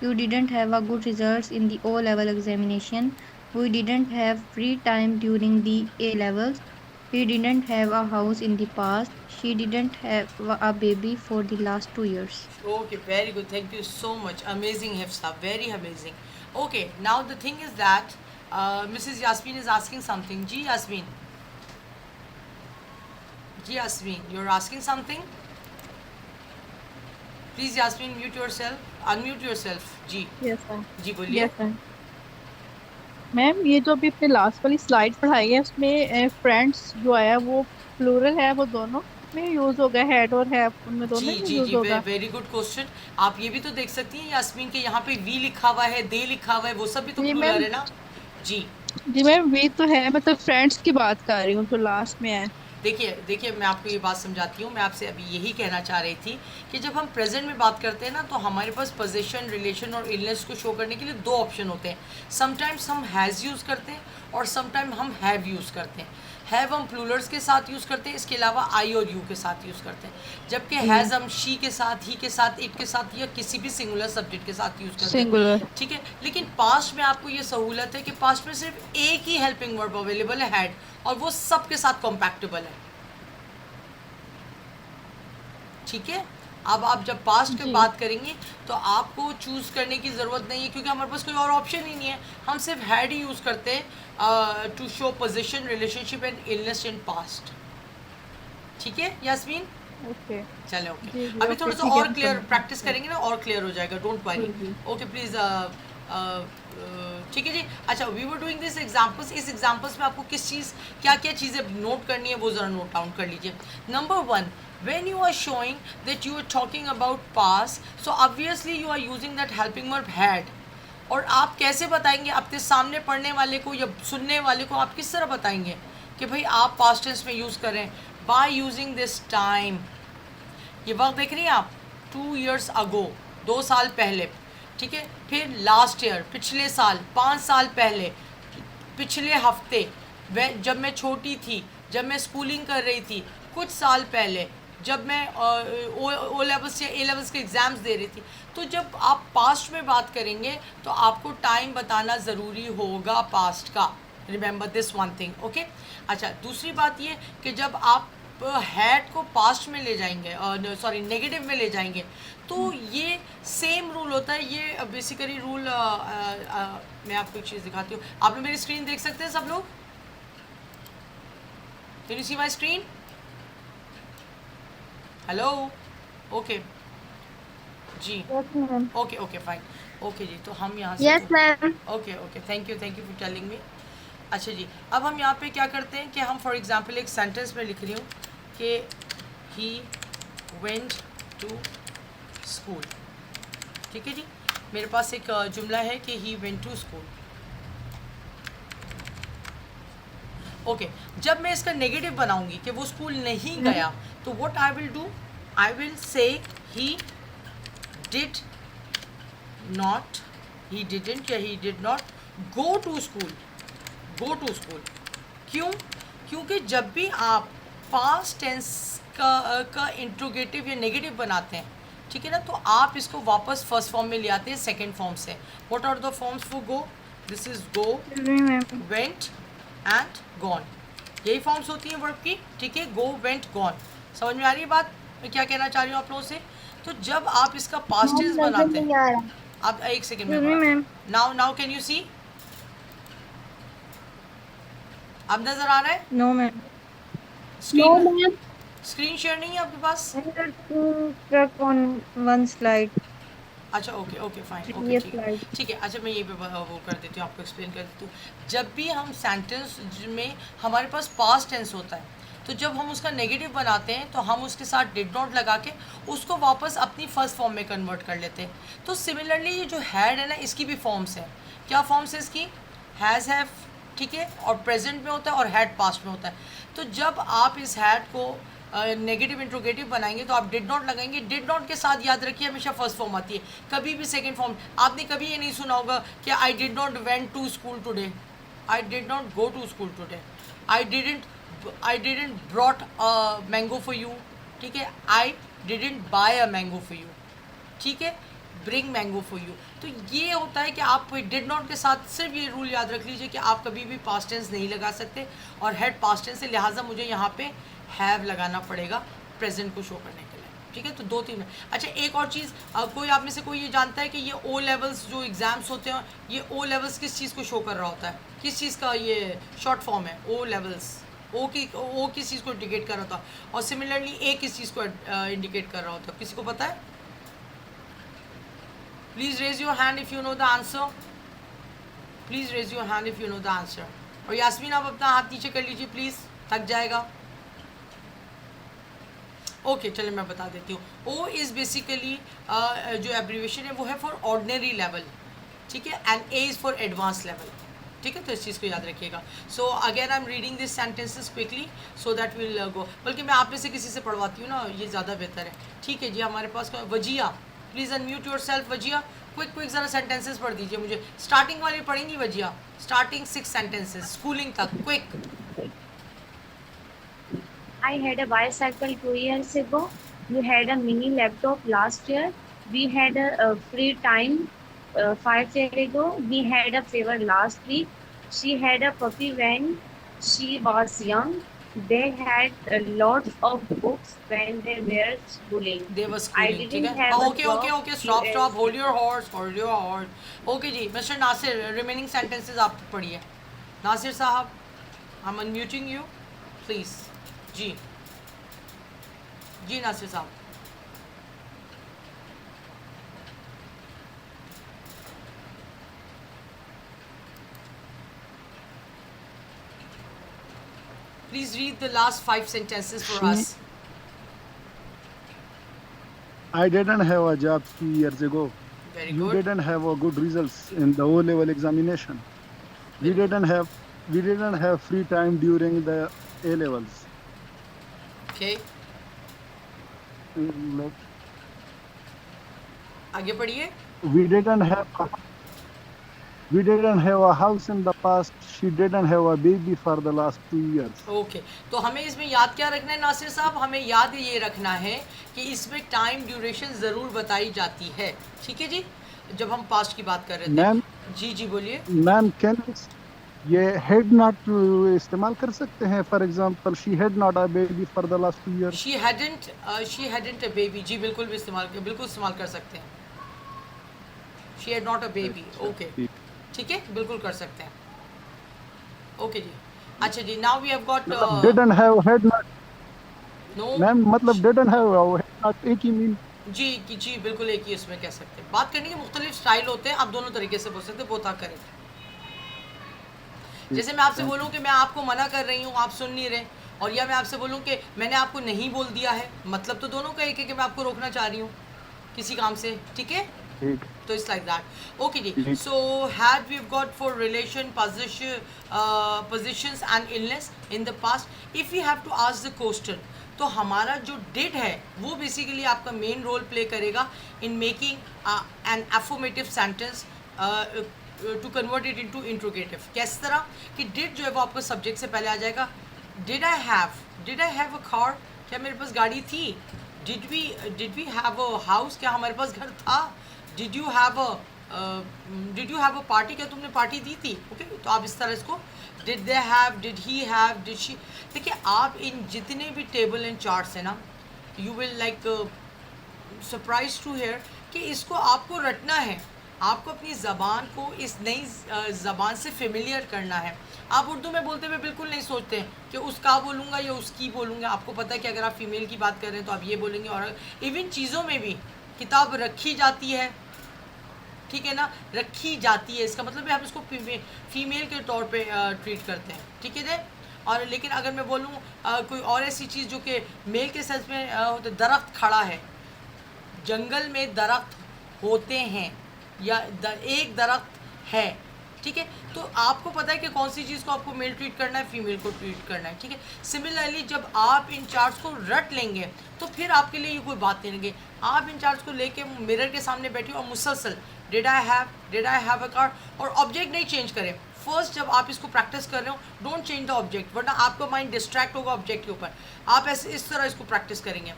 Speaker 6: You didn't have a good results in the O-level examination. We didn't have free time during the A-levels. He didn't have a house in the past. She didn't have a baby for the last 2 years.
Speaker 1: okay very good thank you so much amazing Hifza very amazing okay now the thing is that Mrs. Yasmin is asking something ji Yasmin you're asking something please Yasmin unmute yourself ji
Speaker 4: yes ma'am
Speaker 1: जी बोलिए
Speaker 4: yes ma'am ma'am ये जो अभी आपने last वाली slide पढ़ाई है उसमें फ्रेंड्स जो आया वो प्लूरल है वो दोनों में यूज होगा हैड और हैव उनमें दोनों
Speaker 1: जी
Speaker 4: में
Speaker 1: जी
Speaker 4: यूज
Speaker 1: जी
Speaker 4: होगा
Speaker 1: वेरी गुड क्वेश्चन आप ये भी तो देख सकती हैं यास्मीन के यहाँ पे वी लिखा हुआ है दे लिखा हुआ है वो सब भी तो
Speaker 4: जी
Speaker 1: प्लूरल
Speaker 4: मैम
Speaker 1: है ना जी
Speaker 4: जी मैम वे तो है मतलब फ्रेंड्स की बात कर रही हूँ जो लास्ट में है
Speaker 1: देखिए मैं आपको ये बात समझाती हूँ मैं आपसे अभी यही कहना चाह रही थी कि जब हम प्रेजेंट में बात करते हैं ना तो हमारे पास पोजीशन रिलेशन और इलनेस को शो करने के लिए दो ऑप्शन होते हैं समटाइम्स हम हैज़ यूज़ करते हैं और समटाइम हम हैव यूज़ करते हैं हैव हम प्लूरल्स के साथ यूज़ करते हैं इसके अलावा आई और यू के साथ यूज़ करते हैं जबकि हैज़ हम शी के साथ ही के साथ इट के साथ या किसी भी सिंगुलर सब्जेक्ट के साथ यूज़ करते हैं
Speaker 4: सिंगुलर
Speaker 1: ठीक है लेकिन पास्ट में आपको ये सहूलत है कि पास्ट में सिर्फ एक ही हेल्पिंग वर्ब अवेलेबल है हैड और वो सब के साथ कॉम्पैक्टेबल है ठीक है अब आप जब पास्ट की बात करेंगे तो आपको चूज़ करने की ज़रूरत नहीं है क्योंकि हमारे पास कोई और ऑप्शन ही नहीं है हम सिर्फ हैड ही यूज़ करते हैं to show position relationship and illness in past ठीक है यास्मीन
Speaker 4: ओके
Speaker 1: चले ओके
Speaker 4: जी, जी,
Speaker 1: अभी
Speaker 4: ओके,
Speaker 1: थोड़ा सा
Speaker 4: ठीक है,
Speaker 1: और क्लियर
Speaker 4: समझ
Speaker 1: प्रैक्टिस करेंगे ना और क्लियर हो जाएगा डोंट वरी
Speaker 4: जी।
Speaker 1: ओके प्लीज़ ठीक है जी अच्छा we were doing this examples इस एग्जांपल्स में आपको किस चीज़ क्या क्या चीज़ें नोट करनी है वो ज़रा नोट डाउन कर लीजिए number 1 when you are showing that you are talking about past so obviously you are using that helping verb had और आप कैसे बताएंगे अपने सामने पढ़ने वाले को या सुनने वाले को आप किस तरह बताएंगे कि भाई आप पास्ट टेंस में यूज़ करें बाय यूजिंग दिस टाइम ये वक्त देख रही हैं आप 2 years ago 2 साल पहले ठीक है फिर लास्ट ईयर पिछले साल 5 साल पहले पिछले हफ्ते जब मैं छोटी थी जब मैं स्कूलिंग कर रही थी कुछ साल पहले जब मैं ओ लेवल्स या ए लेवल्स के एग्ज़ाम्स दे रही थी तो जब आप पास्ट में बात करेंगे तो आपको टाइम बताना ज़रूरी होगा पास्ट का remember this one thing okay अच्छा दूसरी बात ये कि जब आप हैड को पास्ट में ले जाएंगे सॉरी नेगेटिव में ले जाएंगे तो ये सेम रूल होता है ये बेसिकली रूल मैं आपको एक चीज़ दिखाती हूँ आप लोग मेरी स्क्रीन देख सकते हैं सब लोग can you see my screen hello okay जी ओके ओके फाइन ओके जी तो हम यहाँ से
Speaker 7: Yes, ma'am.
Speaker 1: Okay okay thank you for telling me अच्छा जी अब हम यहाँ पे क्या करते हैं कि हम फॉर एग्जांपल एक सेंटेंस में लिख रही हूँ कि ही वेंट टू स्कूल ठीक है जी मेरे पास एक जुमला है कि he went to school okay जब मैं इसका नेगेटिव बनाऊंगी कि वो स्कूल नहीं गया तो what I will do I will say he did not he didn't या he did not go to school क्यों क्योंकि जब भी आप पास्ट टेंस का इंट्रोगेटिव या नेगेटिव बनाते हैं ठीक है ना तो आप इसको वापस फर्स्ट फॉर्म में ले आते हैं सेकेंड फॉर्म से what are the forms for go this is go went and gone यही फॉर्म्स होती हैं वर्ब की ठीक है गो वेंट गॉन समझ में आ रही है बात मैं क्या कहना चाह रही हूँ आप लोगों से तो जब आप इसका पास्ट टेंस बनाते हैं आप एक सेकेंड में नाउ कैन यू सी अब नजर आ रहा है
Speaker 6: No, ma'am.
Speaker 1: स्क्रीन शेयर नहीं है आपके पास
Speaker 6: Stuck on one slide.
Speaker 1: अच्छा okay okay fine okay
Speaker 6: previous
Speaker 1: ठीक है
Speaker 6: slide.
Speaker 1: ठीक है। अच्छा मैं ये भी वो कर देती हूँ, आपको एक्सप्लेन कर देती हूँ। जब भी हम सेंटेंस में हमारे पास पास्ट टेंस होता है, तो जब हम उसका नेगेटिव बनाते हैं तो हम उसके साथ डिड नॉट लगा के उसको वापस अपनी फर्स्ट फॉर्म में कन्वर्ट कर लेते हैं। तो सिमिलरली ये जो हैड है ना, इसकी भी फॉर्म्स है। क्या फॉर्म्स है इसकी? हैज़, हैव, ठीक है, और प्रेजेंट में होता है और हैड पास्ट में होता है। तो जब आप इस हैड को नेगेटिव इंट्रोगेटिव बनाएंगे तो आप डिड नॉट लगाएंगे। डिड नॉट के साथ याद रखिए हमेशा फर्स्ट फॉर्म आती है, कभी भी सेकंड फॉर्म। आपने कभी ये नहीं सुना होगा कि I did not went to school today, I did not go to school today, I didn't brought a mango for you, ठीक है, I didn't buy a mango for you, ठीक है, ब्रिंग मैंगो फॉर यू। तो ये होता है कि आप डिड नॉट के साथ सिर्फ ये रूल याद रख लीजिए कि आप कभी भी पास्ट टेंस नहीं लगा सकते, और हैड पास्ट टेंस से लिहाजा मुझे यहाँ पे हैव लगाना पड़ेगा प्रेजेंट को शो करने के लिए, ठीक है। तो 2-3 में। अच्छा एक और चीज़, कोई आप में से कोई ये जानता है कि ये ओ लेवल्स जो एग्ज़ाम्स होते हैं, ये ओ लेवल्स किस चीज़ को शो कर रहा होता है? किस चीज़ का ये शॉर्ट फॉर्म है ओ लेवल्स? ओ किस चीज़ को इंडिकेट कर रहा था, और सिमिलरली ए किस चीज़ को इंडिकेट कर रहा होता है? किसी को पता है? Please raise your hand if you know the answer, please raise your hand if you know the answer. और यास्मीन आप अपना हाथ नीचे कर लीजिए प्लीज़, थक जाएगा। ओके चलिए मैं बता देती हूँ। ओ इज़ बेसिकली जो एब्रीवेशन है वो है फॉर ऑर्डिनरी लेवल, ठीक है, and A is for advance level, ठीक है। तो इस चीज़ को याद रखिएगा। So again I am reading this sentences quickly so that will go, बल्कि मैं आप में से किसी से पढ़वाती हूँ ना, ये ज़्यादा बेहतर है, ठीक है जी। हमारे पास Wajiha, please unmute yourself. Wajiha quick ज़रा सेंटेंसेस पढ़ दीजिए मुझे, स्टार्टिंग वाली पढ़ेंगी वजिया, स्टार्टिंग 6 सेंटेंसेस स्कूलिंग तक, quick.
Speaker 3: I had a bicycle 2 years ago. You had a mini laptop last year. We had a free time 5 years ago. We had a fever last week. She had a puppy when she was young. They had lots of books when they were schooling.
Speaker 1: They were
Speaker 3: I
Speaker 1: schooling, ठीक
Speaker 3: didn't
Speaker 1: है।
Speaker 3: have a
Speaker 1: okay
Speaker 3: job.
Speaker 1: Okay okay, stop, hold your horse. Okay जी, Mister Nasir remaining sentences आप पढ़िए। Nasir sahab, I am unmuting you please. जी Nasir sahab. Please read the last 5 sentences for us.
Speaker 8: I didn't have a job 2 years ago.
Speaker 1: Very
Speaker 8: You
Speaker 1: good.
Speaker 8: didn't have a good results in the O-level examination. We didn't have free time during the A-levels.
Speaker 1: Okay. आगे पढ़िए।
Speaker 8: We didn't have a house in the past. She didn't have a baby for the last 2 years.
Speaker 1: Okay तो हमें इसमें याद क्या रखना है नासिर साहब? हमें याद ये रखना है कि इसमें टाइम ड्यूरेशन ज़रूर बताई जाती है, ठीक है जी, जब हम पास्ट की बात कर रहे थे।
Speaker 8: मैम
Speaker 1: जी बोलिए।
Speaker 8: मैम कैन ये हेड नॉट इस्तेमाल कर सकते हैं? For example she had not a baby for the last 2 years.
Speaker 1: She hadn't a baby, जी बिल्कुल इस्तेमाल कर सकते हैं। She had not a baby, okay ठीक है, बिल्कुल कर सकते हैं। ओके जी। अच्छा जी, now we have got
Speaker 8: didn't have had not.
Speaker 1: No
Speaker 8: ma'am मतलब डिडंट हैव हैड नॉट एक ही मीन।
Speaker 1: जी बिल्कुल एक ही उसमें कह सकते हैं। बात करने के मुख्तलिफ स्टाइल होते हैं, आप दोनों तरीके से बोल सकते हैं, बोथ आर करेक्ट। जैसे मैं आपसे बोलूं कि मैं आपको मना कर रही हूँ, आप सुन नहीं रहे, और या मैं आपसे बोलूं कि मैंने आपको नहीं बोल दिया है, मतलब तो दोनों का एक है कि मैं आपको रोकना चाह रही हूँ किसी काम से, ठीक है। तो इट्स लाइक दैट। ओके जी। So had we got for relation, positions and illness in the past. If you have to ask the question, तो हमारा जो डिड है वो बेसिकली आपका मेन रोल प्ले करेगा in making an affirmative sentence to convert it into interrogative. किस तरह कि डिड जो है वो आपको सब्जेक्ट से पहले आ जाएगा। Did I have a car, क्या मेरे पास गाड़ी थी? Did we have a house, क्या हमारे पास घर था? Did you have a party, क्या तुमने पार्टी दी थी? ओके तो आप इस तरह इसको did they have, did he have, did she. देखिए आप इन जितने भी टेबल एंड चार्ट्स हैं ना, you will like surprise to hear कि इसको आपको रटना है, आपको अपनी ज़बान को इस नई ज़बान से फेमिलियर करना है। आप उर्दू में बोलते हुए बिल्कुल नहीं सोचते कि उसका बोलूँगा या उसकी बोलूँगा। आपको पता है कि अगर आप फीमेल की बात कर रहे हैं तो आप ये बोलेंगे, और इवन चीज़ों में भी किताब रखी जाती है ठीक है ना, रखी जाती है, इसका मतलब है हम इसको फीमेल के तौर पे ट्रीट करते हैं, ठीक है ना। और लेकिन अगर मैं बोलूँ कोई और ऐसी चीज़ जो कि मेल के सेंस में होते, दरख्त खड़ा है, जंगल में दरख्त होते हैं या एक दरख्त है, ठीक है, तो आपको पता है कि कौन सी चीज़ को आपको मेल ट्रीट करना है, फीमेल को ट्रीट करना है, ठीक है। सिमिलरली जब आप इन चार्ट्स को रट लेंगे तो फिर आपके लिए ये कोई बात नहीं लगे। आप इन चार्ट्स को लेके मिरर के सामने बैठे और मुसलसल did I have a car, और ऑब्जेक्ट नहीं चेंज करें। फर्स्ट जब आप इसको प्रैक्टिस कर रहे हो, डोंट चेंज द ऑब्जेक्ट, वरना आपका माइंड डिस्ट्रैक्ट होगा ऑब्जेक्ट के ऊपर। आप ऐसे इस तरह इसको प्रैक्टिस करेंगे,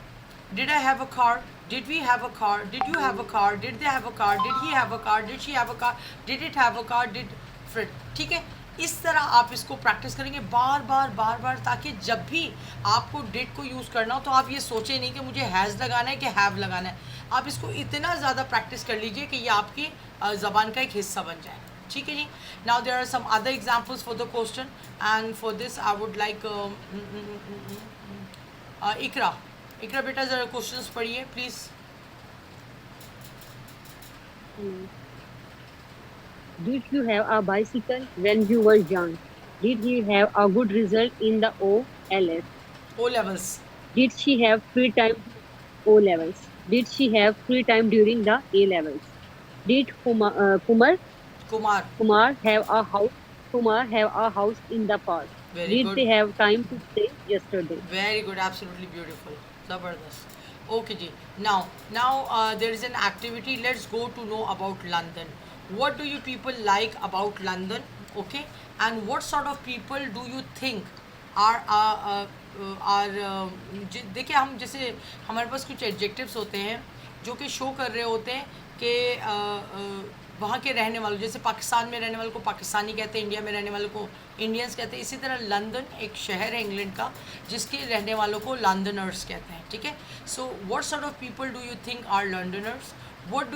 Speaker 1: did I have a car, did we have a car, did you have a car, did they have a car, did he have a car, did she have a car, did it have a car, did Fred, ठीक है। इस तरह आप इसको practice करेंगे बार बार, ताकि जब भी आपको डिड को यूज़ करना हो तो आप ये सोचें नहीं कि मुझे हैज़ लगाना है कि हैव लगाना है। आप इसको इतना ज़्यादा प्रैक्टिस कर लीजिए कि ये आपकी ज़बान का एक हिस्सा बन जाए, ठीक है जी। Now there are some other examples for the question, and for this I would like Iqra बेटा ज़रा क्वेश्चंस पढ़िए please.
Speaker 2: Did you have a bicycle when you were young? Did he have a good result in the O-LS?
Speaker 1: O levels.
Speaker 2: Did she have free time O-levels? Did she have free time during the A-levels? Did Kumar have a house? Kumar have a house in the park?
Speaker 1: Very
Speaker 2: Did
Speaker 1: good.
Speaker 2: they have time to play yesterday?
Speaker 1: Very good, absolutely beautiful, zabardast. Okay ji, now there is an activity. Let's go to know about London. What do you people like about London? Okay, and what sort of people do you think are देखिए, हम जैसे हमारे पास कुछ adjectives होते हैं जो कि show कर रहे होते हैं कि वहाँ के रहने वालों, जैसे पाकिस्तान में रहने वालों को पाकिस्तानी कहते हैं, इंडिया में रहने वालों को इंडियंस कहते हैं। इसी तरह लंदन एक शहर है इंग्लैंड का जिसके रहने वालों को लंदनर्स कहते हैं, ठीक है। So what sort of people do you think are Londoners? What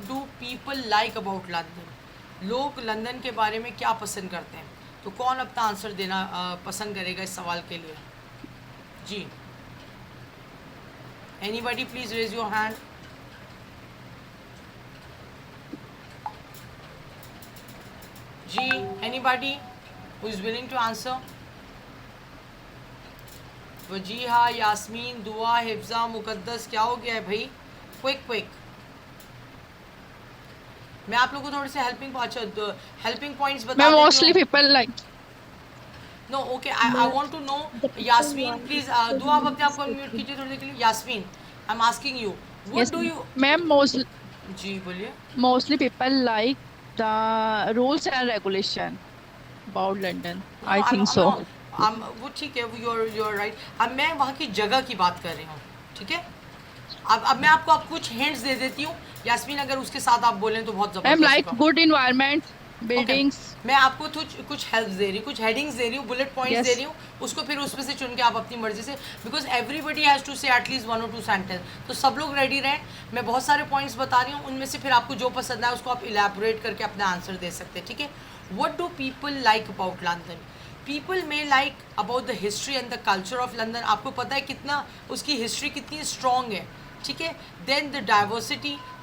Speaker 1: do people like about London? लोग लंदन के बारे में क्या पसंद करते हैं? तो कौन अपना आंसर देना पसंद करेगा इस सवाल के लिए? जी, anybody please raise your hand. जी, anybody who is willing to answer? Wajiha, Yasmin, Dua, Hifza, मुकद्दस, क्या हो गया है भाई? क्विक। मैं आप लोगों को थोड़े से हेल्पिंग पॉइंट्स बता देती हूँ।
Speaker 4: Mostly people like
Speaker 1: know, okay, I want to know. Yasmeen please, Dua आप अपने आप को म्यूट कीजिए थोड़ी देर के लिए। Yasmin, I am asking you, what do you?
Speaker 4: Ma'am
Speaker 1: जी बोलिए।
Speaker 4: Mostly people like the rules and regulation about London. I think so.
Speaker 1: वो ठीक है, you're right. अब मैं वहाँ की जगह की बात कर रही हूँ, ठीक है। अब मैं आपको कुछ hints दे देती हूँ, यास्मीन अगर उसके साथ आप बोलें तो बहुत जबरदस्त।
Speaker 4: I'm like good environment, buildings.
Speaker 1: मैं आपको कुछ हेल्प दे रही हूँ, कुछ हेडिंग्स दे रही हूँ, बुलेट पॉइंट्स दे रही हूँ, उसको फिर उसमें से चुन के आप अपनी मर्जी से, बिकॉज एवरीबडी हैज़ टू से एटलीस्ट 1 or 2 सेंटेंस, तो सब लोग रेडी रहें। मैं बहुत सारे पॉइंट्स बता रही हूँ, उनमें से फिर आपको जो पसंद है उसको आप इलेबोरेट करके अपना आंसर दे सकते हैं, ठीक है। What do people like about London? People may like about the history and the culture of London. आपको पता है कितना उसकी हिस्ट्री कितनी स्ट्रॉन्ग है, ठीक है। देन द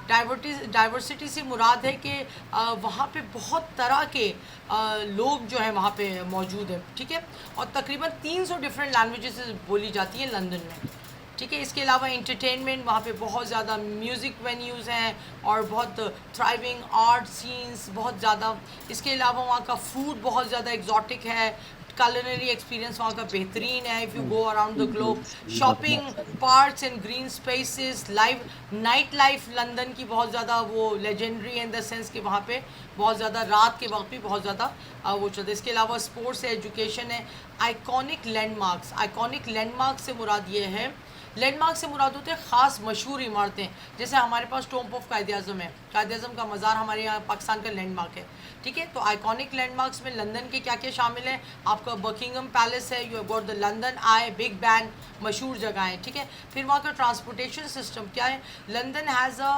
Speaker 1: डाइवर्सिटी से मुराद है कि वहाँ पे बहुत तरह के लोग जो हैं वहाँ पे मौजूद हैं, ठीक है। और तकरीबन 300 डिफरेंट लैंग्वेजेस बोली जाती हैं लंदन में, ठीक है। इसके अलावा इंटरटेनमेंट, वहाँ पे बहुत ज़्यादा म्यूज़िक वेन्यूज़ हैं और बहुत थ्राइविंग आर्ट सीन्स बहुत ज़्यादा। इसके अलावा वहाँ का फूड बहुत ज़्यादा एग्जॉटिक है, culinary एक्सपीरियंस वहाँ का बेहतरीन है। If you go around the globe, shopping, parks and green spaces, night life London की बहुत ज़्यादा वो लेजेंडरी इन द सेंस कि वहाँ पे बहुत ज़्यादा रात के वक्त भी बहुत ज़्यादा वो चलता है। इसके अलावा स्पोर्ट्स है, एजुकेशन है। आइकॉनिक लैंडमार्क्स से मुराद ये है, लैंडमार्क से मुराद होते हैं ख़ास मशहूर इमारतें, जैसे हमारे पास टॉम्ब ऑफ कायद-ए-आज़म है, कायद-ए-आज़म का मज़ार हमारे यहाँ पाकिस्तान का लैंडमार्क है, ठीक है। तो आइकॉनिक लैंडमार्क्स में लंदन के क्या क्या शामिल है? आपका बकिंगम पैलेस है, you have got the London I, Big Ben, मशहूर जगह है, ठीक है। फिर वहाँ का ट्रांसपोर्टेशन सिस्टम क्या है? London has a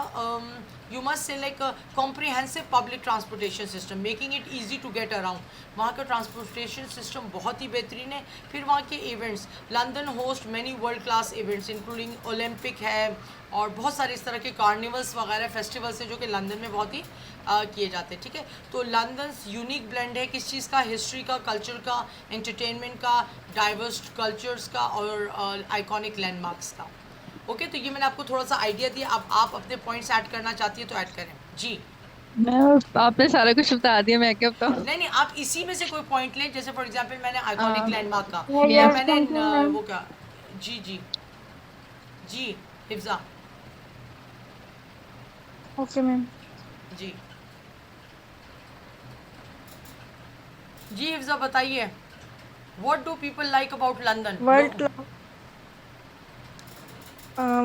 Speaker 1: you must say like a comprehensive public transportation system, making it easy to get around. वहाँ का transportation system बहुत ही बेहतरीन है. फिर वहाँ के events, London host many world class events including Olympic है और बहुत सारे इस तरह के कार्निवल्स वगैरह फेस्टिवल्स हैं जो कि लंदन में बहुत ही किए जाते हैं. ठीक है, तो लंदन यूनिक ब्लेंड है किस चीज़ का, हिस्ट्री का, कल्चर का, एंटरटेनमेंट का, डाइवर्स कल्चर्स का और आइकॉनिक लैंडमार्क्स का. ओके, तो ये मैंने आपको थोड़ा सा आइडिया दिया. अब आप अपने पॉइंट्स ऐड करना चाहती है तो ऐड करें जी.
Speaker 4: आपने सारा कुछ बता दिया, मैं क्या बताऊं.
Speaker 1: नहीं, आप इसी में से कोई पॉइंट लें. जैसे फॉर एग्जांपल मैंने आइकॉनिक लैंडमार्क का
Speaker 5: Yeah,
Speaker 1: या
Speaker 5: yes,
Speaker 1: मैंने
Speaker 5: thank you, ma'am.
Speaker 1: वो क्या जी जी जी हिफ्जा
Speaker 5: Okay, ma'am.
Speaker 1: जी जी हिफ्जा बताइए. What do people like about London?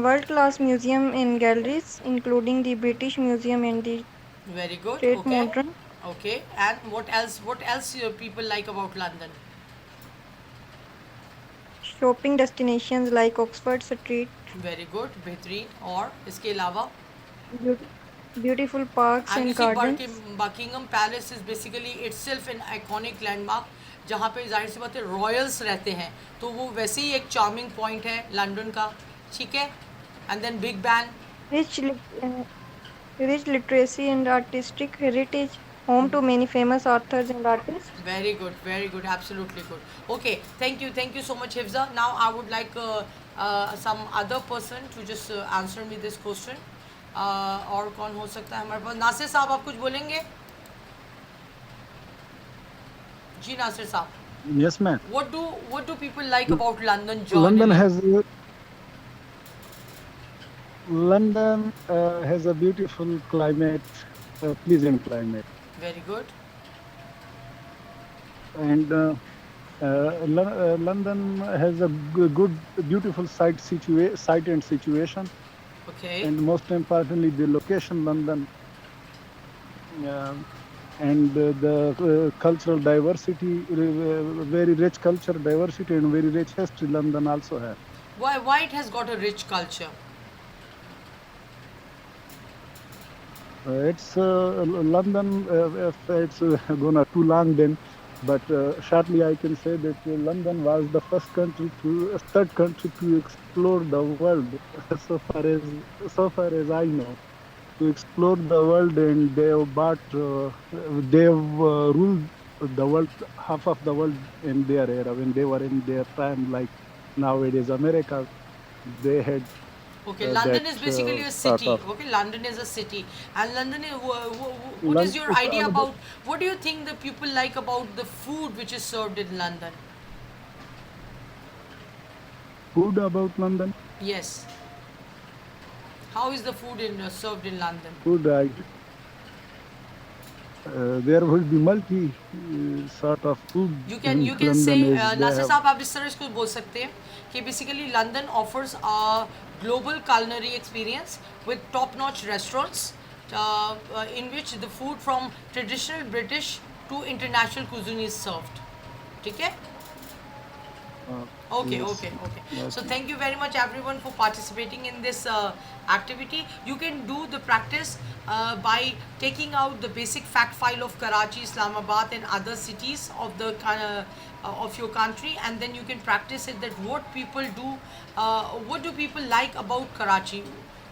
Speaker 6: World class museum and galleries, including the British Museum and the
Speaker 1: Very good.
Speaker 6: Tate
Speaker 1: Okay.
Speaker 6: Modern.
Speaker 1: Okay. And what else? What else people like about London?
Speaker 6: Shopping destinations like Oxford Street,
Speaker 1: Very good. बेहतरीन. और इसके अलावा
Speaker 6: beautiful parks
Speaker 1: and
Speaker 6: and
Speaker 1: you see
Speaker 6: gardens.
Speaker 1: Buckingham Palace is basically itself an iconic landmark जहाँ पे जाहिर सी बात है Royals रहते हैं, तो वो वैसे ही एक चार्मिंग पॉइंट है लंदन का. ठीक है. And then Big Ben.
Speaker 6: Rich literacy and artistic heritage, home to many famous authors and artists.
Speaker 1: Very good, absolutely good. Okay, thank you so much, Hifza. Now I would like some other person to just answer me this question. और कौन हो सकता है हमारे पास? नासिर साहब, आप कुछ बोलेंगे? जी नासिर साहब.
Speaker 8: Yes, ma'am.
Speaker 1: What do people like about London journey?
Speaker 8: London has a beautiful climate, pleasant climate,
Speaker 1: Very good.
Speaker 8: and London has a good, beautiful site and situation,
Speaker 1: Okay.
Speaker 8: and most importantly, the location, London, and the cultural diversity, very rich cultural diversity and very rich history. London also has.
Speaker 1: Why it has got a rich culture?
Speaker 8: It's London. If it's gonna too long then, but shortly I can say that London was the third country to explore the world. So far as I know, to explore the world, and they've ruled the world, half of the world in their era when they were in their prime. Like nowadays, America, they had.
Speaker 1: Okay, London
Speaker 8: that,
Speaker 1: is basically a
Speaker 8: sort
Speaker 1: city.
Speaker 8: of.
Speaker 1: Okay, London is a city, and London is. What is your idea about? What do you think the people like about the food which is served in London?
Speaker 8: Food about London?
Speaker 1: Yes. How is the food served in London?
Speaker 8: Food, there will be multi sort of food.
Speaker 1: You can
Speaker 8: in
Speaker 1: say
Speaker 8: London is they
Speaker 1: Nasir
Speaker 8: have-
Speaker 1: साहब, आप इस तरह इसको बोल सकते हैं कि basically London offers a global culinary experience with top-notch restaurants in which the food from traditional British to international cuisine is served. ठीक है? Okay.
Speaker 8: Yes.
Speaker 1: So thank you very much everyone for participating in this activity. You can do the practice by taking out the basic fact file of Karachi, Islamabad and other cities of the of your country, and then you can practice it, that what people do, what do people like about Karachi,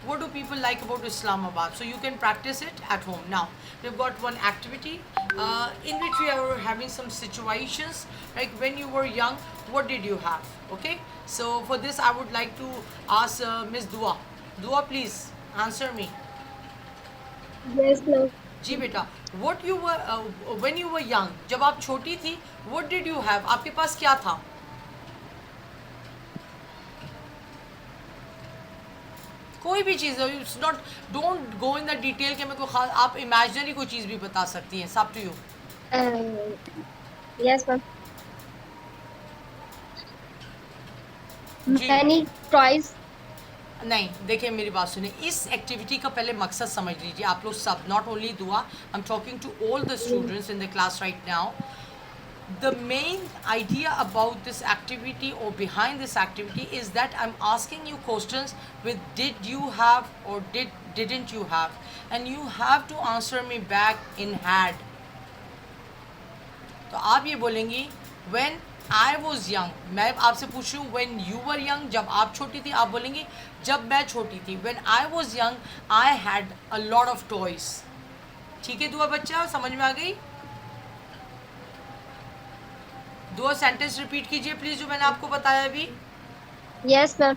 Speaker 1: what do people like about Islamabad. So you can practice it at home. Now we've got one activity in which we are having some situations like when you were young, what did you have? Okay, so for this I would like to ask Miss Dua. Dua, please answer me.
Speaker 7: Yes, ma'am.
Speaker 1: जी बेटा, what you were when you were young, जब आप छोटी थी, what did you have? आपके पास क्या था? कोई भी चीज़, it's not, don't go in the detail कि मैं कोई खास, आप imaginary कोई चीज़ भी बता सकती हैं. It's up to you.
Speaker 7: Yes, ma'am.
Speaker 1: Ji.
Speaker 7: Any toys?
Speaker 1: नहीं, देखिए मेरी बात सुनिए, इस एक्टिविटी का पहले मकसद समझ लीजिए आप लोग सब, not only Dua, I am talking to all the students in the class right now. The main idea about this activity or behind this activity is that I'm asking you questions with did you have or didn't you have, and you have to answer me back in had. तो आप ये बोलेंगी when I was young, मैं आपसे पूछ रही हूँ when you were young, जब आप छोटी थी, आप बोलेंगी जब मैं छोटी थी when I was young I had a lot of toys. ठीक है दुआ बच्चा, समझ में आ गई? दो सेंटेंस रिपीट कीजिए प्लीज जो मैंने आपको बताया अभी.
Speaker 7: Yes, ma'am.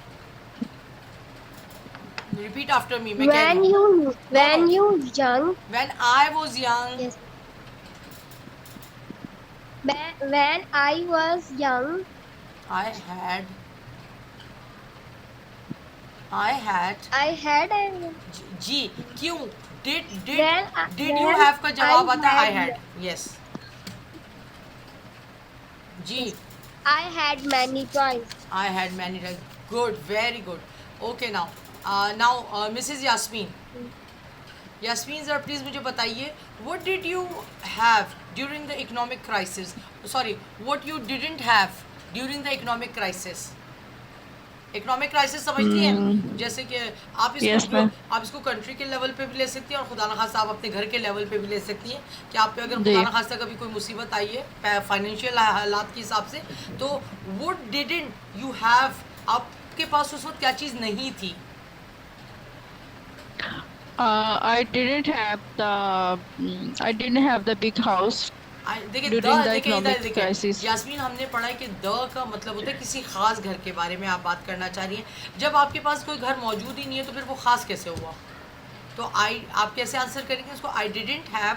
Speaker 1: Repeat after me. मैं कह रही
Speaker 7: When
Speaker 1: हूँ
Speaker 7: you young.
Speaker 1: when I was young.
Speaker 7: Yes. When I was young.
Speaker 1: I had
Speaker 7: a.
Speaker 1: जी क्यों did
Speaker 7: When
Speaker 1: you have का जवाब आता है I
Speaker 7: I
Speaker 1: had. Yes ji.
Speaker 7: I had many toys.
Speaker 1: I had many toys. Good, very good. Okay now Mrs. Yasmin. Yasmin sir please मुझे बताइए what did you have during the economic crisis, sorry what you didn't have during the economic crisis. Economic crisis समझती हैं, जैसे कि आप इसको आप इसको कंट्री के लेवल पे भी ले सकती हैं और खुदा न खास्ता आप अपने घर के लेवल पे भी ले सकती हैं कि आप पे अगर खुदा न खास्ता कभी कोई मुसीबत आई है फाइनेंशियल हालात के हिसाब से, तो व्हाट डिडंट यू हैव, आपके पास उस वक्त क्या चीज़ नहीं थी?
Speaker 4: I didn't have the big house
Speaker 1: देखिए
Speaker 4: during the economic crisis.
Speaker 1: Yasmin हमने पढ़ा है कि द का मतलब होता है किसी खास घर के बारे में आप बात करना चाह रही हैं. जब आपके पास कोई घर मौजूद ही नहीं है तो फिर वो खास कैसे हुआ? तो आप कैसे आंसर करेंगे उसको? I didn't have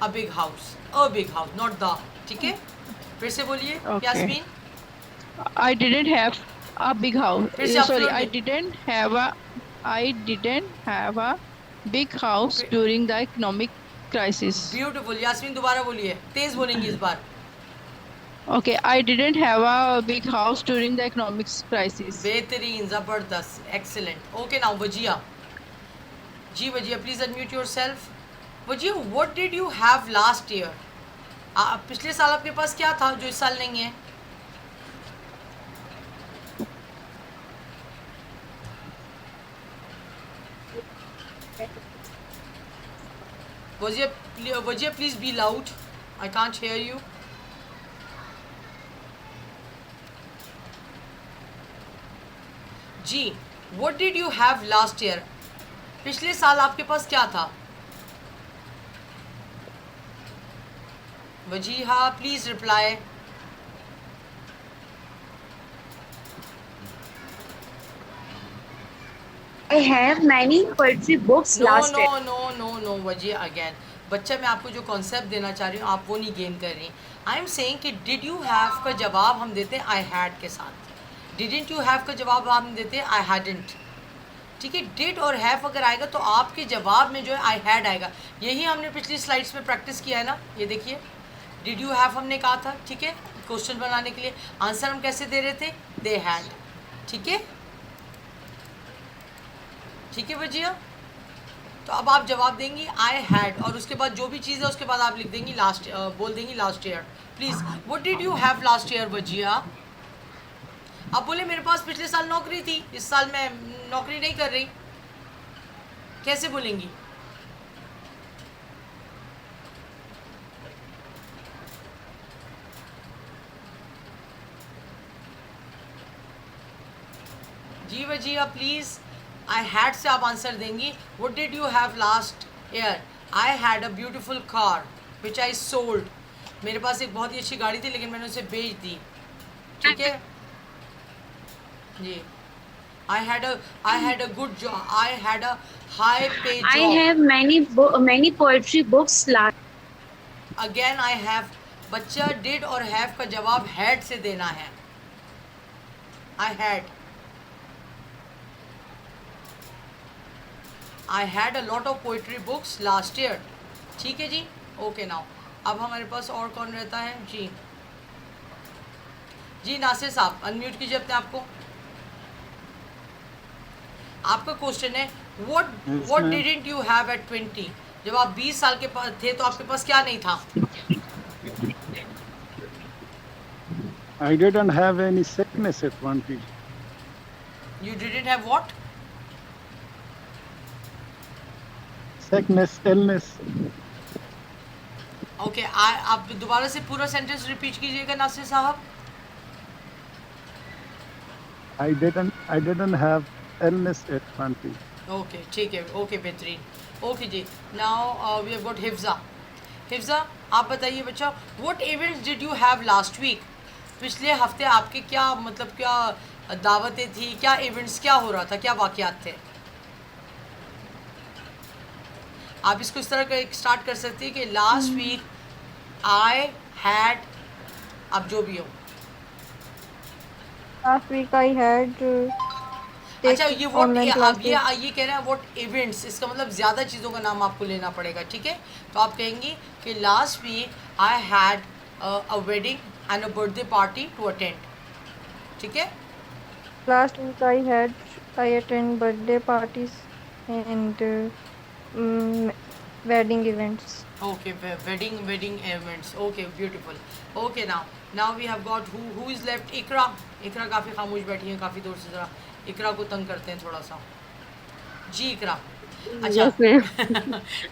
Speaker 1: a big house, not the. ठीक है, फिर से बोलिए Yasmin.
Speaker 4: I didn't have a big house.
Speaker 1: फिर से
Speaker 4: Sorry,
Speaker 1: आप
Speaker 4: I didn't have a big house during the economic crisis.
Speaker 1: Beautiful. Yasmeen दोबारा बोलिए, तेज बोलेंगी इस बार.
Speaker 4: Okay, I didn't have a big house during the economic crisis.
Speaker 1: बेहतरीन, ज़बरदस्त, एक्सीलेंट. Okay now Wajiha. जी Wajiha please unmute yourself. Wajiha what did you have last year? पिछले साल आपके पास क्या था जो इस साल नहीं है? Wajiha please be loud, I can't hear you. जी what did you have last year? पिछले साल आपके पास क्या था? Wajiha please reply.
Speaker 3: I have many poetry books last year.
Speaker 1: No Wajiha again. बच्चा मैं आपको जो कॉन्सेप्ट देना चाह रही हूँ आप वो नहीं गेन कर रही. आई एम सेइंग कि डिड यू हैव का जवाब हम देते हैं आई हैड के साथ. डिडंट यू हैव का जवाब हम देते हैं आई हैडंट. ठीक है, डिड और हैव अगर आएगा तो आपके जवाब में जो है आई हैड आएगा. यही हमने पिछली स्लाइड्स में प्रैक्टिस किया है ना. ये देखिए डिड यू हैव हमने कहा था. ठीक है, क्वेश्चन बनाने के लिए आंसर हम कैसे दे रहे थे? They had. ठीक है, ठीक है वजिया. तो अब आप जवाब देंगी आई हैड और उसके बाद जो भी चीज़ है उसके बाद आप लिख देंगी लास्ट, बोल देंगी last year. Please what did you have last year Wajiha? आप बोले मेरे पास पिछले साल नौकरी थी, इस साल मैं नौकरी नहीं कर रही. कैसे बोलेंगी? जी वजिया प्लीज़. आई हैड से आप आंसर देंगी. What did you have last year? I had a beautiful car which I sold. मेरे पास एक बहुत ही अच्छी गाड़ी थी लेकिन मैंने उसे बेच दी. ठीक है जी. I had a good job. I had a high pay job.
Speaker 3: I have many poetry books last.
Speaker 1: Again I have. बच्चा डिड और हैव का जवाब हैड से देना है. I had. I had a lot of poetry books last year. ठीक है जी. ओके नाउ अब हमारे पास और कौन रहता है? जी जी नासिर साहब अनम्यूट कीजिए अपने आपको. आपका क्वेश्चन है what didn't you have at 20? जब आप 20 साल के पास थे तो आपके पास क्या नहीं था?
Speaker 8: I didn't have any sickness at one week.
Speaker 1: You didn't have what?
Speaker 8: Sickness, illness.
Speaker 1: Okay आप दोबारा से पूरा सेंटेंस रिपीट कीजिएगा नासिर साहब.
Speaker 8: I didn't have illness at one week.
Speaker 1: Okay ठीक है. ओके बेहतरीन. ओके जी. Now we have got Hifza. Hifza आप बताइए बच्चा, what events did you have last week? पिछले हफ्ते आपके क्या मतलब क्या दावतें थी, क्या इवेंट्स क्या हो रहा था, क्या वाक़यात थे? आप इसको इस तरह का स्टार्ट कर सकते हैं कि लास्ट वीक आई हैड, अब जो भी हो.
Speaker 6: Last week I had
Speaker 1: अच्छा ये वो
Speaker 6: online
Speaker 1: अब
Speaker 6: classes.
Speaker 1: ये कह रहे हैं व्हाट इवेंट्स, इसका मतलब ज़्यादा चीज़ों का नाम आपको लेना पड़ेगा. ठीक है, तो आप कहेंगे कि last week I had a wedding and a birthday party to attend. ठीक है.
Speaker 6: Last week I attend birthday parties and wedding events.
Speaker 1: Okay, wedding events. Okay, beautiful. Okay, now we have got who is left? इकरा. इकरा काफ़ी खामोश बैठी है, काफ़ी दूर से. ज़रा इकरा को तंग करते हैं थोड़ा सा. जी इकरा. अच्छा.
Speaker 2: Yes, ma'am.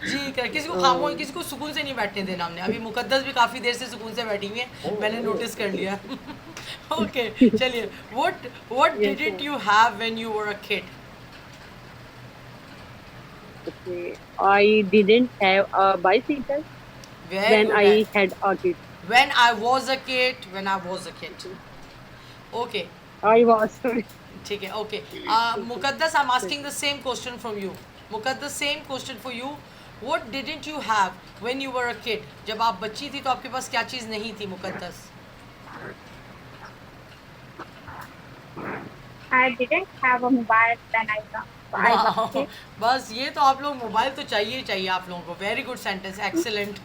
Speaker 1: जी इकरा, किसी को खामोश, किसी को सुकून से नहीं बैठने देना हमने. अभी मुकद्दस भी काफ़ी देर से सुकून से बैठी हुई है, मैंने नोटिस कर लिया. ओके चलिए. what didn't you have when you were a kid?
Speaker 2: Okay. I didn't have a bicycle
Speaker 1: Very
Speaker 2: when
Speaker 1: good.
Speaker 2: I had a kid.
Speaker 1: When I was a kid. Okay.
Speaker 2: I was sorry.
Speaker 1: ठीक है. Okay Muqaddas, I am asking the same question from you. Muqaddas, same question for you. What didn't you have when you were a kid? जब आप बच्ची थी तो आपके पास क्या चीज़ नहीं थी मुकद्दस?
Speaker 5: I didn't have a mobile when I was a kid.
Speaker 1: बस ये तो आप लोग, मोबाइल तो चाहिए ही चाहिए आप लोगों को. Very good sentence, excellent.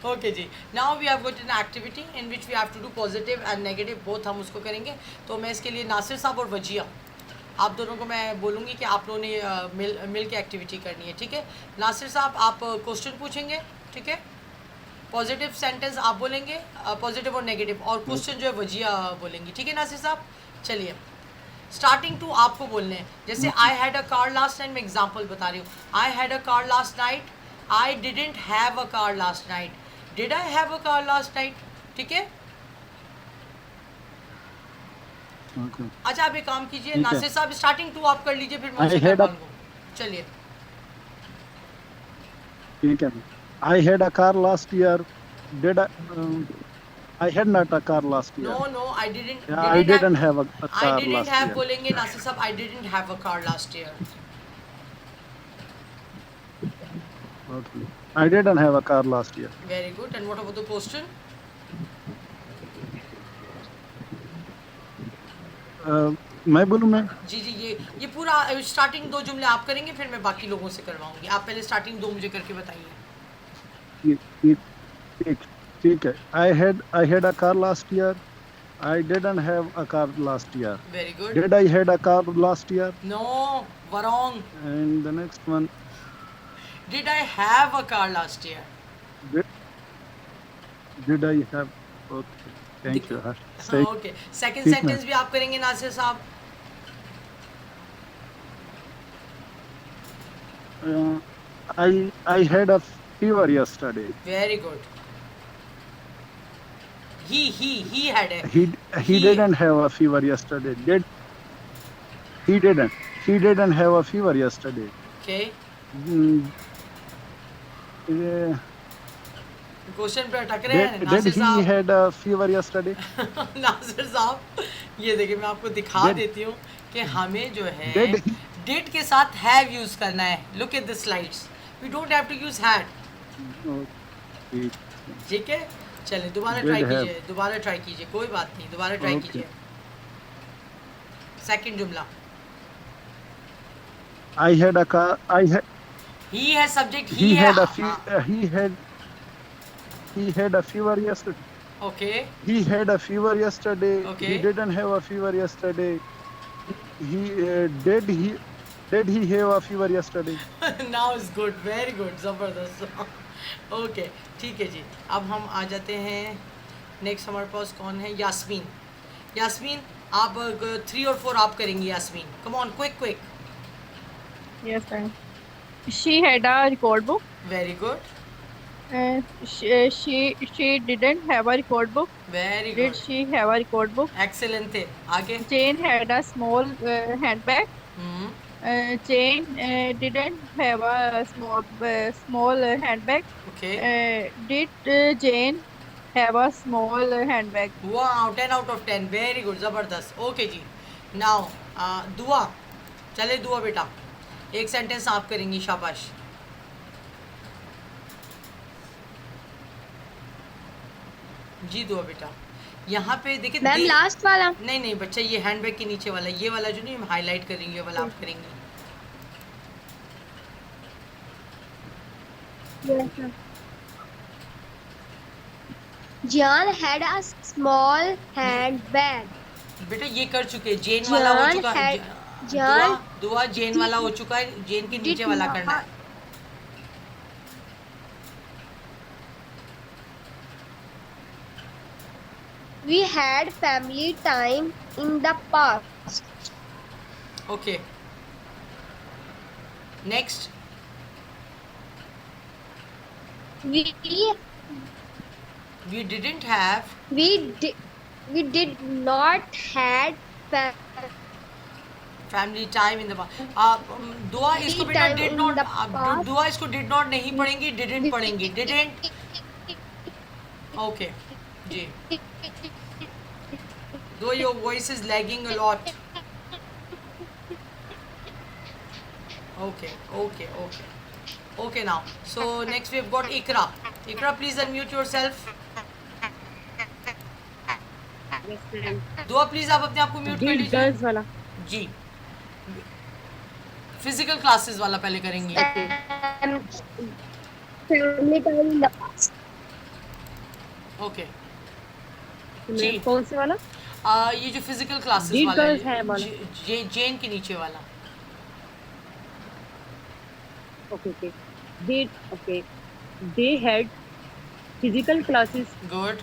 Speaker 1: Okay जी. Now we have got an activity in which we have to do positive and negative both. हम उसको करेंगे. तो मैं इसके लिए नासिर साहब और वजिया, आप दोनों को मैं बोलूँगी कि आप लोगों ने मिल के एक्टिविटी करनी है. ठीक है. नासिर साहब आप क्वेश्चन पूछेंगे. ठीक है. पॉजिटिव सेंटेंस आप बोलेंगे, पॉजिटिव और नेगेटिव, और क्वेश्चन जो है वजिया बोलेंगी. ठीक है नासिर साहब. चलिए स्टार्टिंग टू आपको बोलने हैं. जैसे आई had a car last night, मैं एग्जांपल बता रही हूँ. आई had a car last night. I didn't have a car last night. Did I have a car last night? ठीक है.
Speaker 8: Okay.
Speaker 1: अच्छा आप एक काम कीजिए
Speaker 8: ठीक है.
Speaker 1: नासिर साहब, स्टार्टिंग टू आप कर लीजिए, फिर मैं
Speaker 8: I
Speaker 1: उसे
Speaker 8: had
Speaker 1: कर
Speaker 8: a-
Speaker 1: पाऊंगा. चलिए.
Speaker 8: ठीक है. I had a car last year. Did I had not a car last year.
Speaker 1: No I didn't.
Speaker 8: Yeah, I didn't have a
Speaker 1: I
Speaker 8: car
Speaker 1: didn't
Speaker 8: last
Speaker 1: have
Speaker 8: year.
Speaker 1: बोलेंगे नासिर साहब. I didn't have a car last year.
Speaker 8: Okay. I didn't have a car last year.
Speaker 1: Very good. And what about the question?
Speaker 8: मैं बोलूँ मैं?
Speaker 1: जी जी ये पूरा starting 2 जुमले आप करेंगे, फिर मैं बाकी लोगों से करवाऊंगी. आप पहले स्टार्टिंग 2 मुझे करके बताइए.
Speaker 8: ठीक है. I had a car last year. I didn't have a car last year.
Speaker 1: Very good.
Speaker 8: Did I had a car last year?
Speaker 1: No, wrong.
Speaker 8: And the next one.
Speaker 1: Did I have a car last year?
Speaker 8: Did I have? Okay. Thank you. Say,
Speaker 1: Okay. Second
Speaker 8: ठीक है.
Speaker 1: sentence भी आप करेंगे नासिर साहब.
Speaker 8: I had a fever yesterday.
Speaker 1: Very good. He had a.
Speaker 8: He didn't have a fever yesterday. He didn't have a fever yesterday.
Speaker 1: Okay. Question पे अटक रहे हैं
Speaker 8: Did
Speaker 1: नासिर
Speaker 8: he
Speaker 1: साहब.
Speaker 8: had a fever yesterday?
Speaker 1: Nasir साहब ये देखिए, मैं आपको दिखा
Speaker 8: Did-
Speaker 1: देती हूँ कि हमें जो है
Speaker 8: Did he-
Speaker 1: डिड के साथ हैव यूज करना है. Look at the slides. We don't have to use had.
Speaker 8: Okay.
Speaker 1: ठीक है. चलिए दोबारा
Speaker 8: Did
Speaker 1: ट्राई
Speaker 8: have.
Speaker 1: कीजिए, दोबारा ट्राई कीजिए, कोई बात नहीं, दोबारा ट्राई
Speaker 8: Okay.
Speaker 1: कीजिए. सेकंड जुमला.
Speaker 8: I had a car.
Speaker 1: ही है सब्जेक्ट.
Speaker 8: He
Speaker 1: है.
Speaker 8: had a he had a fever yesterday.
Speaker 1: Okay.
Speaker 8: He had a fever yesterday.
Speaker 1: Okay.
Speaker 8: He didn't have a fever yesterday. Did he have a fever yesterday?
Speaker 1: Now is good. Very good. जबरदस्त. Okay ठीक है जी. अब हम आ जाते हैं next हमारे पास कौन है? यास्मीन. यास्मीन आप 3 और 4 आप करेंगी. Yasmeen come on, quick quick.
Speaker 4: Yes, ma'am. She had a record book.
Speaker 1: Very good,
Speaker 4: She didn't have a record book.
Speaker 1: Very
Speaker 4: Did
Speaker 1: good,
Speaker 4: she have a record book?
Speaker 1: Excellent थे. आगे.
Speaker 4: Jane had a small handbag.
Speaker 1: Hmm.
Speaker 4: Jane didn't have a small handbag.
Speaker 1: Okay.
Speaker 4: Did Jane have a small handbag?
Speaker 1: Wow, 10 out of 10, very good, ज़बरदस्त. Okay जी. Now Dua. चले दुआ बेटा, एक sentence आप करेंगी. शाबाश. जी दुआ बेटा. यहाँ पे देखिए
Speaker 7: मैम लास्ट वाला.
Speaker 1: नहीं नहीं बच्चा, ये हैंडबैग के नीचे वाला, ये वाला जो नहीं हम हाईलाइट करेंगे, ये वाला आप करेंगे.
Speaker 7: John had a small handbag.
Speaker 1: बेटा ये कर चुके, जेन वाला हो
Speaker 7: John
Speaker 1: चुका है.
Speaker 7: had- John
Speaker 1: दुआ जेन वाला हो चुका है, जेन के नीचे वाला करना है.
Speaker 7: We had family time in the past.
Speaker 1: Okay. Next.
Speaker 7: We
Speaker 1: we didn't have.
Speaker 7: we did not had
Speaker 1: family time in the Dua इसको बेटा
Speaker 7: Time
Speaker 1: did
Speaker 7: in
Speaker 1: not.
Speaker 7: the past.
Speaker 1: Dua इसको डिड नॉट नहीं पढ़ेंगी, डिडंट पढ़ेंगी. डिडंट. ओके जी. Though your voice is lagging a lot. Okay now. So next we've got Ikra. Ikra, please unmute yourself.
Speaker 2: Yes, ma'am.
Speaker 1: दुआ please आप अपने आप को म्यूट कर
Speaker 2: Did
Speaker 1: लीजिए.
Speaker 2: girls वाला.
Speaker 1: जी. फिजिकल क्लासेस वाला पहले करेंगे.
Speaker 7: family time in the past.
Speaker 1: Okay.
Speaker 2: तो
Speaker 1: जी.
Speaker 2: मैम कौन से वाला?
Speaker 1: ये जो फिजिकल क्लासेस
Speaker 2: Did
Speaker 1: वाला
Speaker 2: girls have वाला?
Speaker 1: जेन के नीचे वाला.
Speaker 2: Okay. They had physical classes.
Speaker 1: Good,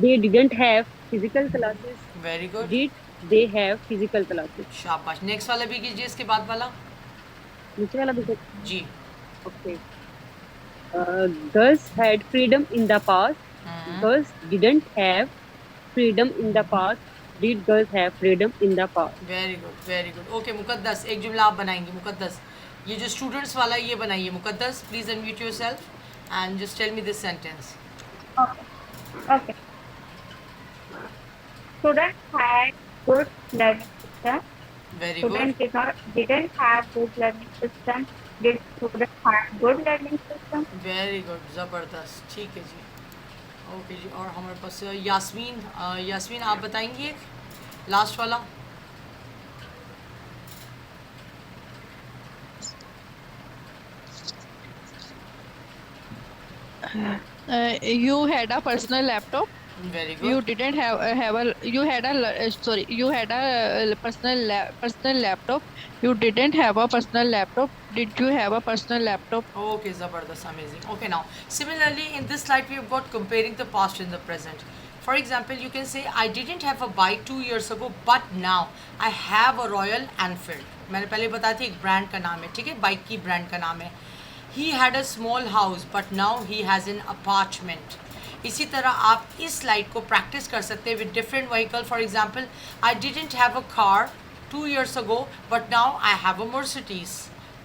Speaker 2: They didn't have physical classes.
Speaker 1: Very good.
Speaker 2: Did they have physical classes?
Speaker 1: शाबाश. नेक्स्ट वाला भी कीजिए, इसके बाद वाला.
Speaker 2: नीचे वाला भी कर.
Speaker 1: जी.
Speaker 2: Okay. Girls had freedom in the past. Girls didn't have freedom in the past. Did girls have freedom in the past?
Speaker 1: Very good, very good. Okay Muqaddas, एक जुमला आप बनाएंगे. मुकद्दस, ये जो स्टूडेंट्स वाला ये बनाइए. Muqaddas please unmute yourself and just tell me this sentence.
Speaker 5: Okay. Students had good learning system.
Speaker 1: Very good.
Speaker 5: Students didn't have good learning system. Did students have good learning system?
Speaker 1: Very good, ज़बरदस्त. ठीक है जी. Okay जी. और हमारे पास यास्मीन. यास्मीन आप बताएंगी एक last वाला.
Speaker 4: You had a personal laptop.
Speaker 1: Very
Speaker 4: You
Speaker 1: good.
Speaker 4: didn't have a you had a sorry you had a personal laptop. You didn't have a personal laptop. Did you have a personal laptop?
Speaker 1: Okay, zabardast, amazing. Okay, now similarly in this slide we have got comparing the past and the present. For example, you can say I didn't have a bike 2 years ago, but now I have a Royal Enfield. मैंने पहले बताया था एक brand का नाम है, ठीक है, बाइक की ब्रांड का नाम है. He had a small house, but now he has an apartment. इसी तरह आप इस स्लाइड को प्रैक्टिस कर सकते हैं with different vehicle. For example, I didn't have a car 2 years ago, but now I have a Mercedes.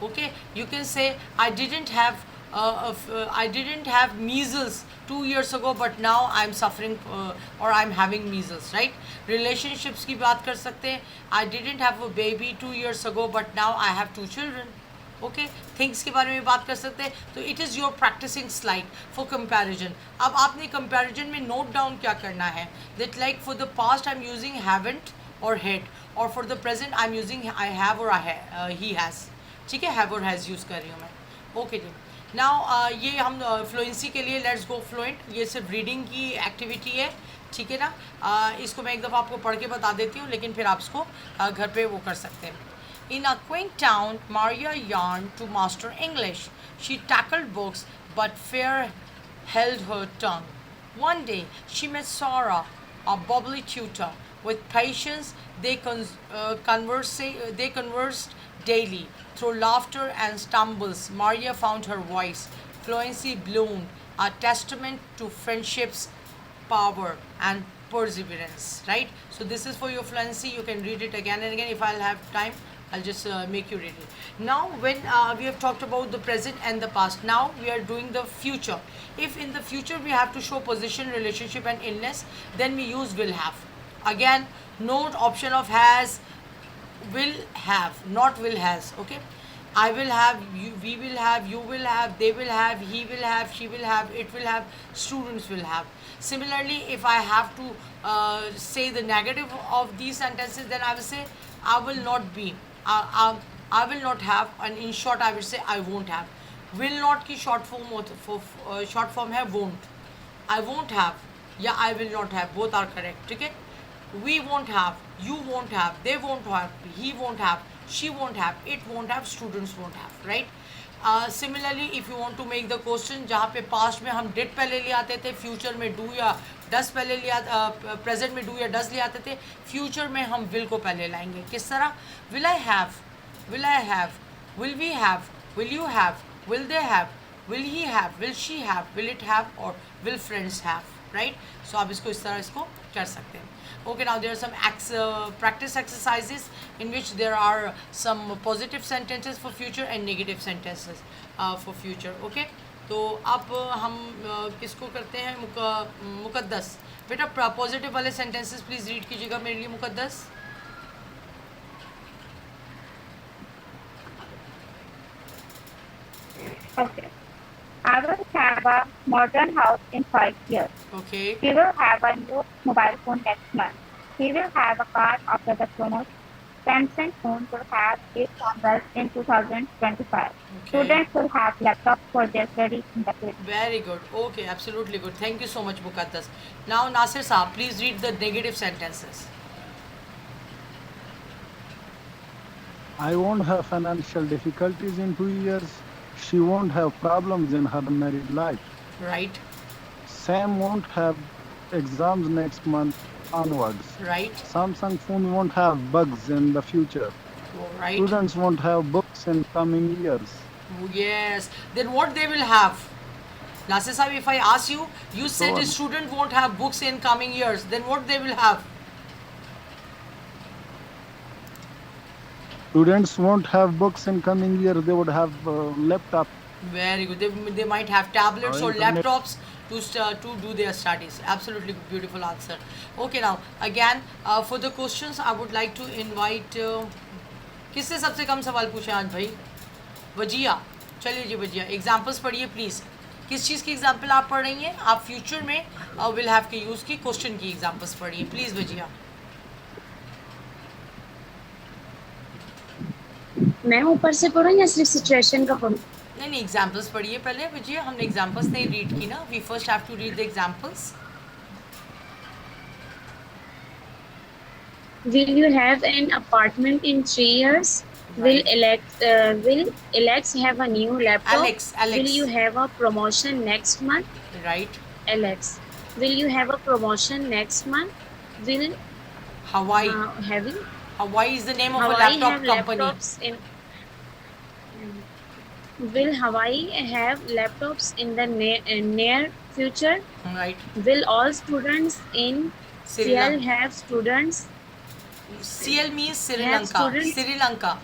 Speaker 1: Okay, you can say I didn't have measles 2 years ago, but now I'm suffering or I'm having measles, right? Relationships की बात कर सकते हैं. I didn't have a baby 2 years ago, but now I have 2 children. Okay, things के बारे में बात कर सकते हैं. तो it is your practising slide for comparison. अब आपने कंपैरिजन में नोट डाउन क्या करना है, that like for the past I am using haven't और हैड, और for the present I am using I have और ही हैज़. ठीक है, हैव और हैज़ यूज़ कर रही हूँ मैं. ओके जी. नाउ ये हम फ्लुएंसी के लिए लेट्स गो फ्लुएंट. ये सिर्फ रीडिंग की एक्टिविटी है, ठीक है ना. इसको मैं एक दफ़ा आपको पढ़ के बता देती हूँ, लेकिन फिर आप इसको घर पे वो कर सकते हैं. In a quaint town, Maria yearned to master English. She tackled books, but fear held her tongue. One day, she met Sarah, a bubbly tutor. With patience, they conversed daily. Through laughter and stumbles, Maria found her voice. Fluency bloomed, a testament to friendship's power and perseverance, right? So this is for your fluency. You can read it again and again. If I'll have time, I'll just make you read it. Now, when we have talked about the present and the past, now we are doing the future. If in the future we have to show position, relationship, and illness, then we use will have. Again, note option of has, will have, not will has. Okay, I will have, you, we will have, you will have, they will have, he will have, she will have, it will have, students will have. Similarly, if I have to say the negative of these sentences, then I will say I will not be, I will not have, and in short I will say I won't have. Will not की short form short form है won't. I won't have या I will not have, both are correct. ठीक है, we won't have, you won't have, they won't have, he won't have, she won't have, it won't have, students won't have, right? Similarly, if you want to make the question जहाँ पे past में हम did पहले ले आते थे, future में do या does पहले ले present में do या does ले आते थे, future में हम will को पहले लाएंगे. किस तरह? Will I have, will I have, will we have, will you have, will they have, will he have, will she have, will it have, or will friends have, right? So आप इसको इस तरह इसको कर सकते हैं. Okay, now there are some practice exercises in which there are some positive sentences for future and negative sentences for future. Okay, तो अब हम किसको करते हैं? मुकद्दस. बेटा पॉजिटिव वाले sentences प्लीज़ रीड कीजिएगा मेरे लिए मुकद्दस.
Speaker 5: Okay. I will have a modern house in 5 years.
Speaker 1: Okay.
Speaker 5: We will have a new mobile phone next month. He will have a car after the promotion. Samsung phone will have 8 cameras in 2025.
Speaker 1: Okay.
Speaker 5: Students will have laptops for their studies in the future.
Speaker 1: Very good. Okay, absolutely good. Thank you so much, Mukaddas. Now, Nasir Saab, please read the negative sentences.
Speaker 8: I won't have financial difficulties in 2 years. She won't have problems in her married life.
Speaker 1: Right.
Speaker 8: Sam won't have exams next month onwards.
Speaker 1: Right.
Speaker 8: Samsung phone won't have bugs in the future.
Speaker 1: Right.
Speaker 8: Students won't have books in coming years.
Speaker 1: Yes. Then what they will have? Nasir Saab, if I ask you, you said the student won't have books in coming years. Then what they will have?
Speaker 8: Students won't have books in coming year. They would have laptop.
Speaker 1: Very good. They might have tablets or
Speaker 8: internet.
Speaker 1: laptops to do their studies. Absolutely beautiful answer. Okay, now again for the questions, I would like to invite. किससे सबसे कम सवाल पूछे आज भाई? वजिया. चलिए जी Wajiha. Examples पढ़िए please. किस चीज़ की एग्जाम्पल आप पढ़ रही हैं? आप फ्यूचर में विल हैव के यूज़ की क्वेश्चन की एग्जाम्पल्स पढ़िए प्लीज़ वजिया.
Speaker 3: मैं ऊपर से पढ़ूँ या सिर्फ सिचुएशन का पढ़ूँ?
Speaker 1: नहीं एग्जाम्पल्स पढ़िए पहले विजय. हमने एग्जाम्पल्स नहीं रीड की ना. We first have to read the examples.
Speaker 3: Will you have an apartment in 3 years?
Speaker 1: Right.
Speaker 3: Will Alex have a new laptop?
Speaker 1: Alex.
Speaker 3: Will you have a promotion next month?
Speaker 1: Right.
Speaker 3: Alex. Will you have a promotion next month? Will
Speaker 1: Hawaii.
Speaker 3: having
Speaker 1: Hawaii is the name of a
Speaker 3: Hawaii
Speaker 1: laptop
Speaker 3: have
Speaker 1: company.
Speaker 3: laptops in Will Hawaii have laptops in the near future?
Speaker 1: Right.
Speaker 3: Will all students in
Speaker 1: Sri
Speaker 3: CL
Speaker 1: Lanka.
Speaker 3: have students?
Speaker 1: CL means Sri
Speaker 3: Have
Speaker 1: Lanka.
Speaker 3: students-
Speaker 1: Sri Lanka.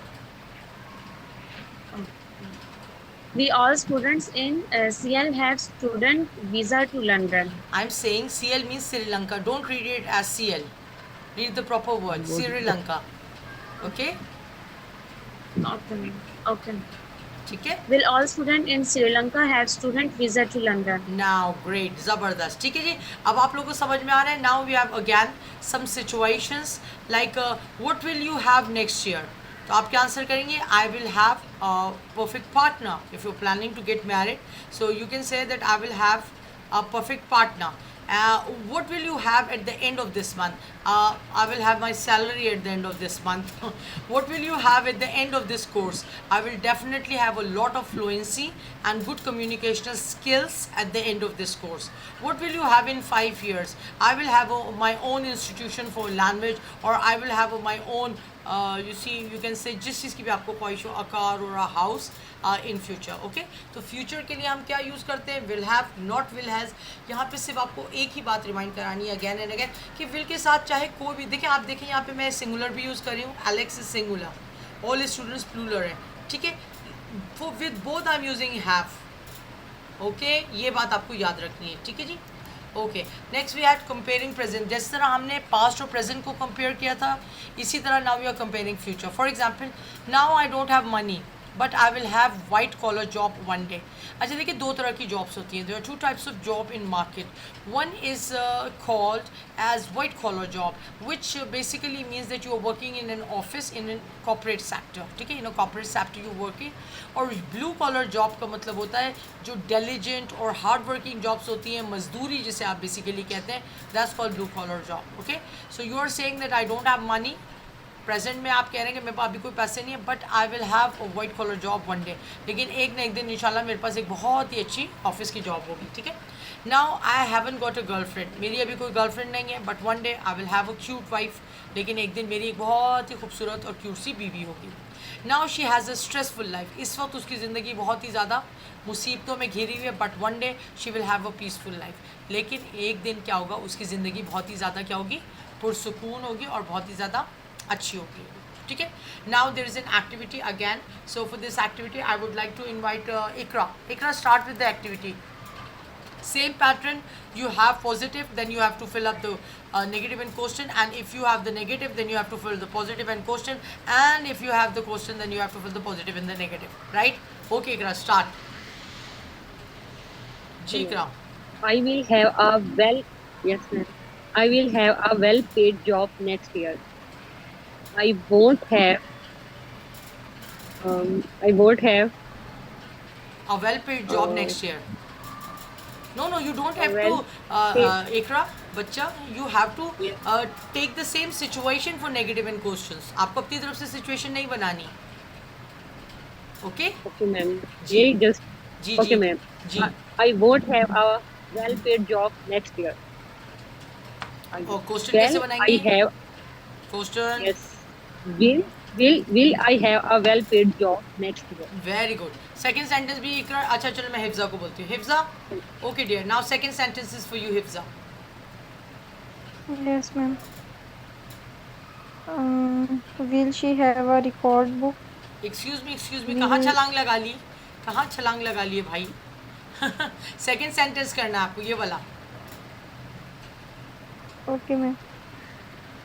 Speaker 3: We all students in CL have student visa to London.
Speaker 1: I'm saying CL means Sri Lanka. Don't read it as CL. Read the proper word. Sri Lanka. Okay?
Speaker 3: Okay. Okay.
Speaker 1: ठीक है?
Speaker 3: Will all students in Sri Lanka have student visa to London?
Speaker 1: Now, great, ज़बरदस्त. ठीक है जी. अब आप लोगों को समझ में आ रहा है. Now we have again some situations like what will you have next year? तो आप क्या आंसर करेंगे? I will have a perfect partner. If you're planning to get married, so you can say that I will have a perfect partner. What will you have at the end of this month? I will have my salary at the end of this month. What will you have at the end of this course? I will definitely have a lot of fluency and good communicational skills at the end of this course. What will you have in 5 years? I will have my own institution for language, or I will have my own you see, you can say जिस चीज़ की भी आपको ख्वाहिश हो, a car or a house in future. Okay, तो future के लिए हम क्या यूज़ करते हैं? will have, not will has. यहाँ पे सिर्फ आपको एक ही बात रिमाइंड करानी है again and again कि will के साथ चाहे कोई भी, देखें आप देखें यहाँ पे मैं singular भी यूज़ कर रही हूँ, Alex is singular, all students plural है, ठीक है, for with both I'm using have. Okay, ये बात आपको याद रखनी है, ठीक है जी. Okay, next we had comparing present. जिस तरह हमने पास्ट और प्रेजेंट को कंपेयर किया था, इसी तरह now we are comparing future. For example, now I don't have money but I will have white collar job one day. अच्छा देखिए, दो तरह की जॉब्स होती हैं. There are two types of job in market. One is called as white collar job, which basically means that you are working in an office in an corporate sector, ठीक है, in a corporate sector you working. और blue collar job का मतलब होता है जो diligent और hard working jobs होती हैं, मजदूरी जिसे आप बेसिकली कहते हैं, that's called blue collar job. Okay, so you are saying that I don't have money. Present में आप कह रहे हैं कि मेरे पास अभी कोई पैसे नहीं है, but I will have a white collar job one day. लेकिन एक ना एक दिन इंशाल्लाह मेरे पास एक बहुत ही अच्छी ऑफिस की जॉब होगी, ठीक है. Now I haven't got a girlfriend, मेरी अभी कोई गर्लफ्रेंड नहीं है, but one day I will have a cute wife. लेकिन एक दिन मेरी एक बहुत ही खूबसूरत और क्यूट सी बीवी होगी. Now she has a stressful life, इस वक्त उसकी ज़िंदगी बहुत ही ज़्यादा मुसीबतों में घिरी हुई है, but one day she will have a peaceful life. लेकिन एक दिन क्या होगा, उसकी ज़िंदगी बहुत ही ज़्यादा क्या होगी, पुरसुकून होगी और बहुत ही ज़्यादा अच्छी होगी, ठीक है. Now there is an activity again. So for this activity I would like to invite Iqra. Iqra, start with the activity. Same pattern, you have positive, then you have to fill up the negative and question, and if you have the negative, then you have to fill the positive and question, and if you have the question, then you have to fill the positive and the negative, right? Okay, Ikra, start. Ji, Ikra.
Speaker 2: I will have a yes ma'am. I will have a well-paid job next year. I won't have
Speaker 1: A well-paid job next year. No, you don't have to, Ikra, बच्चा, you have to take the same situation for negative and questions. आपको अपनी तरफ से situation नहीं बनानी. Okay?
Speaker 2: Okay ma'am.
Speaker 1: Ji.
Speaker 2: Ji. Okay ma'am.
Speaker 1: Ji.
Speaker 2: I won't have a well-paid job next year.
Speaker 1: और question कैसे बनाएंगे?
Speaker 2: I have.
Speaker 1: Question.
Speaker 2: Yes. Will I have a well-paid job next year?
Speaker 1: Very good. Second sentence भी इकरा. अच्छा चलो मैं हिफ्जा को बोलती हूँ. Hifza, okay dear. Now second sentence is for you, Hifza.
Speaker 6: Yes, ma'am. Will she have a record book?
Speaker 1: Excuse me. कहाँ छलांग लगा ली? कहाँ छलांग लगा लिए भाई? Second sentence करना है आपको, ये वाला.
Speaker 6: Okay, ma'am.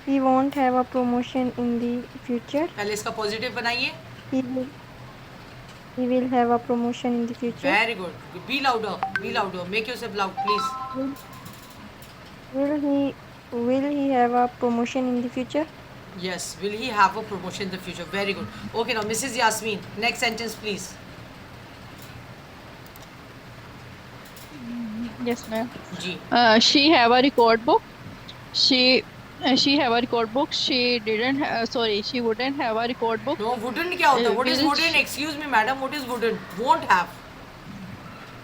Speaker 6: He won't have a promotion in the future.
Speaker 1: पहले इसका पॉजिटिव बनाइए.
Speaker 6: He will have a promotion in the future.
Speaker 1: Very good. Be louder. Make yourself loud, please.
Speaker 6: Will he have a promotion in the future?
Speaker 1: Yes. Will he have a promotion in the future? Very good. Okay, now Mrs. Yasmin. Next sentence, please.
Speaker 4: Yes, ma'am.
Speaker 1: Ji.
Speaker 4: She have a record book. She have a record book. She wouldn't have a record book.
Speaker 1: No, wouldn't क्या होता है? What is wouldn't? Excuse me, madam. What is wouldn't? Won't have.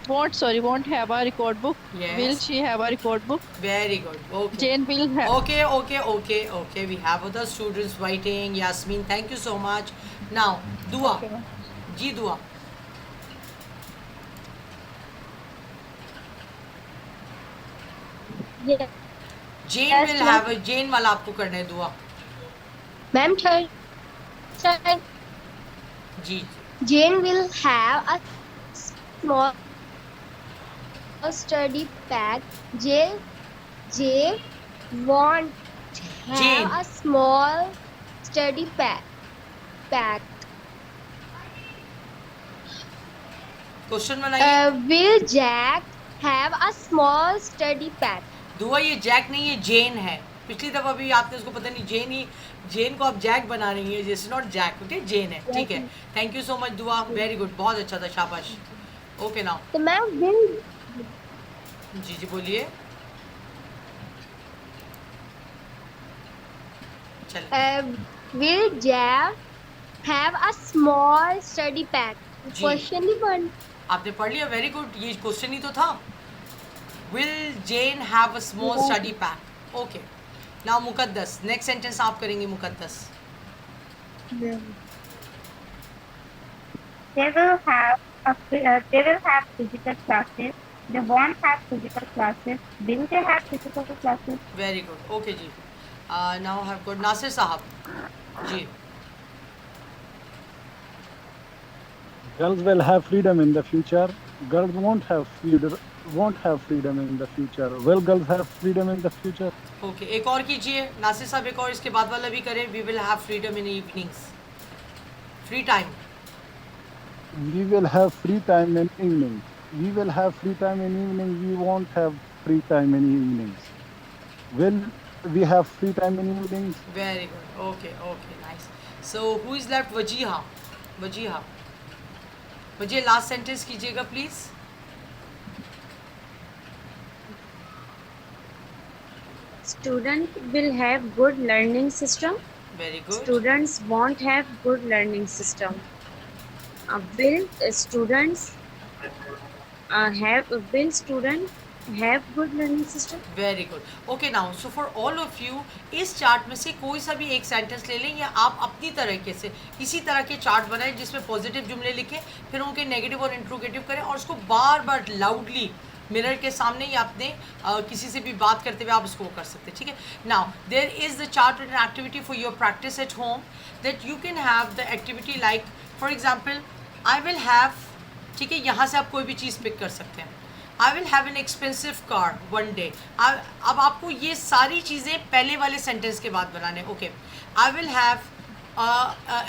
Speaker 4: Won't have a record book.
Speaker 1: Yes.
Speaker 4: Will she have a record book?
Speaker 1: Very good. Okay.
Speaker 4: Jane will have.
Speaker 1: Okay. We have other students writing. Yasmin, thank you so much. Now, Dua.
Speaker 4: Okay, ma'am.
Speaker 1: जी दुआ.
Speaker 7: Yes.
Speaker 1: Jane will have a Jane वाला आपको करना है Dua.
Speaker 7: Ma'am, third.
Speaker 1: जी.
Speaker 7: Jane will have a small study bag. Jane won't have
Speaker 1: Jane.
Speaker 7: a small study bag.
Speaker 1: Question बनाइए.
Speaker 7: Will Jack have a small study bag?
Speaker 1: दुआ, ये Jack नहीं है, जेन है. पिछली दफ़ा भी आपने उसको पता नहीं जेन को आप जैक बना रही है. This is not Jack. Okay, Jane है. ठीक है. Thank you so much Dua. Very good. बहुत अच्छा था. शाबाश. Okay now.
Speaker 7: तो मैम will
Speaker 1: जी बोलिए. चलें
Speaker 7: Will Jeff have a small study pack?
Speaker 1: Ji.
Speaker 7: Question ही बन
Speaker 1: आपने पढ़ लिया, वेरी गुड, ये क्वेश्चन ही तो था। Will Jane have a small study pack, okay. Now Muqaddas, next sentence आप करेंगे Muqaddas.
Speaker 5: They will have physical classes. They won't have physical classes. Will they have physical classes?
Speaker 1: Very good, okay जी। Now have good Nasir साहब जी।
Speaker 8: Girls will have freedom in the future. Girls won't have freedom in the future. Will girls have freedom in the future?
Speaker 1: Okay, एक और कीजिए नासिर साहब, एक और इसके बाद वाला भी करें। We will have freedom in evenings, free time.
Speaker 8: We will have free time in evenings. We will have free time in evenings. We won't have free time in evenings. Will we have free time in evenings?
Speaker 1: Very good, okay okay, nice. So who is left? Wajiha, Wajiha, Wajiha last sentence कीजिएगा please.
Speaker 3: Student will have good learning system.
Speaker 1: Very good,
Speaker 3: Students won't have good learning system. Will students have good learning system?
Speaker 1: Very good. Okay, now so for all of you, इस chart में से कोई सा भी एक sentence ले लें, या आप अपनी तरीके से इसी तरह के चार्ट बनाएं जिसमें पॉजिटिव जुमले लिखें, फिर उनके नेगेटिव और इंट्रोगेटिव करें, और उसको बार बार लाउडली मिरर के सामने या अपने किसी से भी बात करते हुए आप उसको कर सकते हैं, ठीक है। Now there is the chart and activity for your practice at home, that you can have the activity like for example I will have, ठीक है, यहाँ से आप कोई भी चीज़ पिक कर सकते हैं। आई will have an expensive car one day. अब आपको ये सारी चीज़ें पहले वाले सेंटेंस के बाद बनाने, okay. I will have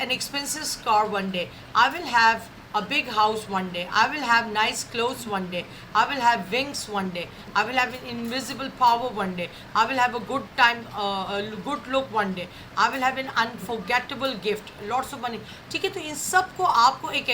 Speaker 1: an expensive car one day. I will have a big house one day. I will have nice clothes one day. I will have wings one day. I will have an invisible power one day. I will have a good time, a good look one day. I will have an unforgettable gift, lots of money. ठीक है, तो इन सब को आपको एक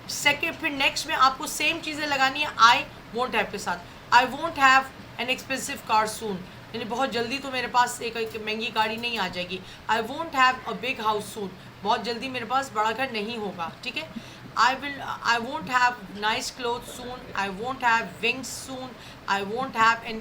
Speaker 1: second, फिर next में आपको सेम चीज़ें लगानी है आई वोंट हैव के साथ। I won't have an expensive car soon, यानी बहुत जल्दी तो मेरे पास एक महंगी गाड़ी नहीं आ जाएगी। I won't have a big house soon, बहुत जल्दी मेरे पास बड़ा घर नहीं होगा, ठीक है। I won't have nice clothes soon. I won't have wings soon. I won't have an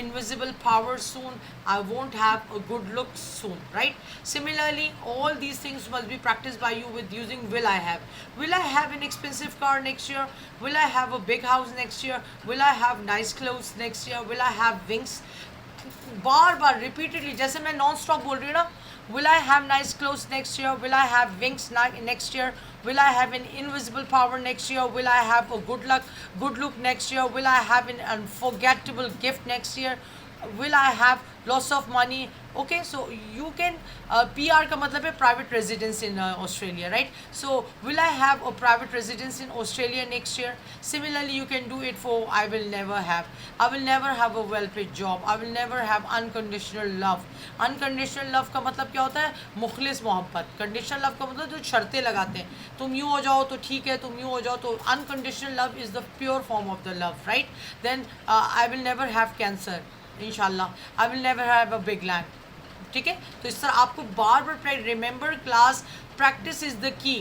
Speaker 1: invisible power soon. I won't have a good look soon, right? Similarly, all these things must be practiced by you with using will I have. Will I have an expensive car next year? Will I have a big house next year? Will I have nice clothes next year? Will I have wings? Bar bar repeatedly, जैसे मैं non stop बोल रही हूँ ना, will I have nice clothes next year? Will I have wings next year? Will I have an invisible power next year? Will I have a good look next year? Will I have an unforgettable gift next year? Will I have lots of money? Okay, so you can PR का मतलब है private residence in Australia, right? So will I have a private residence in Australia next year? Similarly, you can do it for I will never have. I will never have a well-paid job. I will never have unconditional love. Unconditional love का मतलब क्या होता है? मुखलिस मोहब्बत। Conditional love का मतलब जो शर्तें लगाते हैं, तुम यूँ हो जाओ तो ठीक है, तुम यूँ हो जाओ तो unconditional love is the pure form of the love, right? Then I will never have cancer. इंशाल्लाह, I will never have a big land, ठीक है। तो इस तरह आपको बार बार remember class, practice is the key.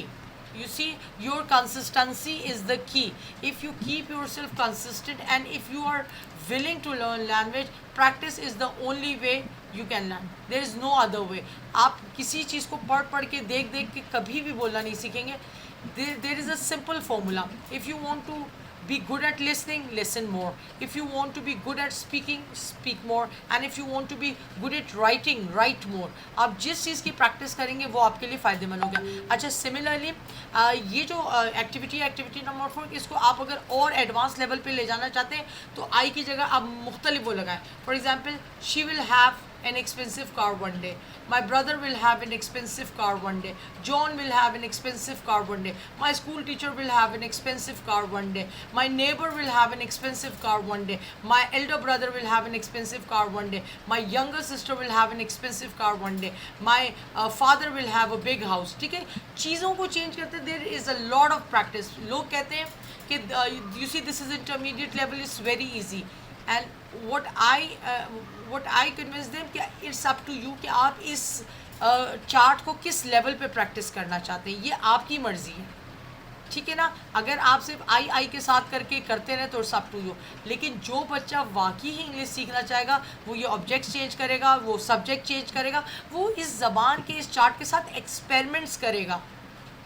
Speaker 1: You see, your consistency is the key. If you keep yourself consistent and if you are willing to learn language, practice is the only way you can learn. There is no other way. आप किसी चीज़ को पढ़ के देख के कभी भी बोलना नहीं सीखेंगे। There is a simple formula. If you want to be good at listening, listen more. If you want to be good at speaking, speak more. And if you want to be good at writing, write more. आप जिस चीज़ की practice करेंगे वो आपके लिए फ़ायदेमंद होगा। अच्छा, सिमिलरली ये जो एक्टिविटी नंबर 4, इसको आप अगर और एडवांस लेवल पे ले जाना चाहते हैं तो आई की जगह आप मुख्तलिफ वो लगाएं। For example, she will have an expensive car one day. My brother will have an expensive car one day. John will have an expensive car one day. My school teacher will have an expensive car one day. My neighbor will have an expensive car one day. My elder brother will have an expensive car one day. My younger sister will have an expensive car one day. My father will have a big house. ठीक है, चीज़ों को change करते there is a lot of practice. लोग कहते हैं कि you see this is intermediate level, is very easy. And what I convince them कि it's up to you कि आप इस चार्ट को किस लेवल पे प्रैक्टिस करना चाहते हैं, ये आपकी मर्ज़ी है, ठीक है ना। अगर आप सिर्फ आई के साथ करके करते रहे तो सब टू यू, लेकिन जो बच्चा वाकई ही इंग्लिश सीखना चाहेगा वो ये ऑब्जेक्ट चेंज करेगा, वो सब्जेक्ट चेंज करेगा, वो इस ज़बान के इस चार्ट के साथ एक्सपेरिमेंट्स करेगा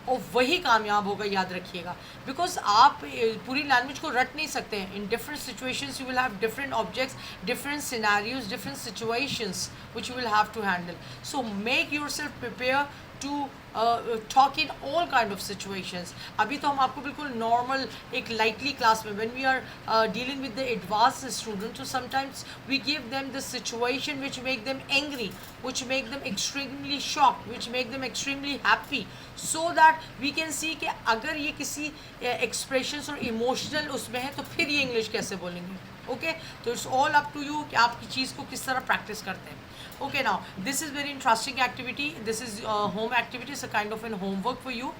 Speaker 1: और वही कामयाब होगा, याद रखिएगा। बिकॉज आप पूरी लैंग्वेज को रट नहीं सकते हैं। In different situations you will have different objects, different scenarios, different situations which you will have to handle. So make yourself prepare to talk in all kind of situations. अभी तो हम आपको बिल्कुल नॉर्मल एक लाइटली क्लास में, when we are dealing with the advanced students, so sometimes we give them the situation which make them angry, which make them extremely shocked, which make them extremely happy, so that we can see कि अगर ये किसी expressions और emotional उसमें है तो फिर ये इंग्लिश कैसे बोलेंगे। ओके, तो it's all up to you कि आपकी चीज़ को किस तरह प्रैक्टिस करते हैं। Okay, now this is very interesting activity, this is home activity, it's a kind of an homework for you.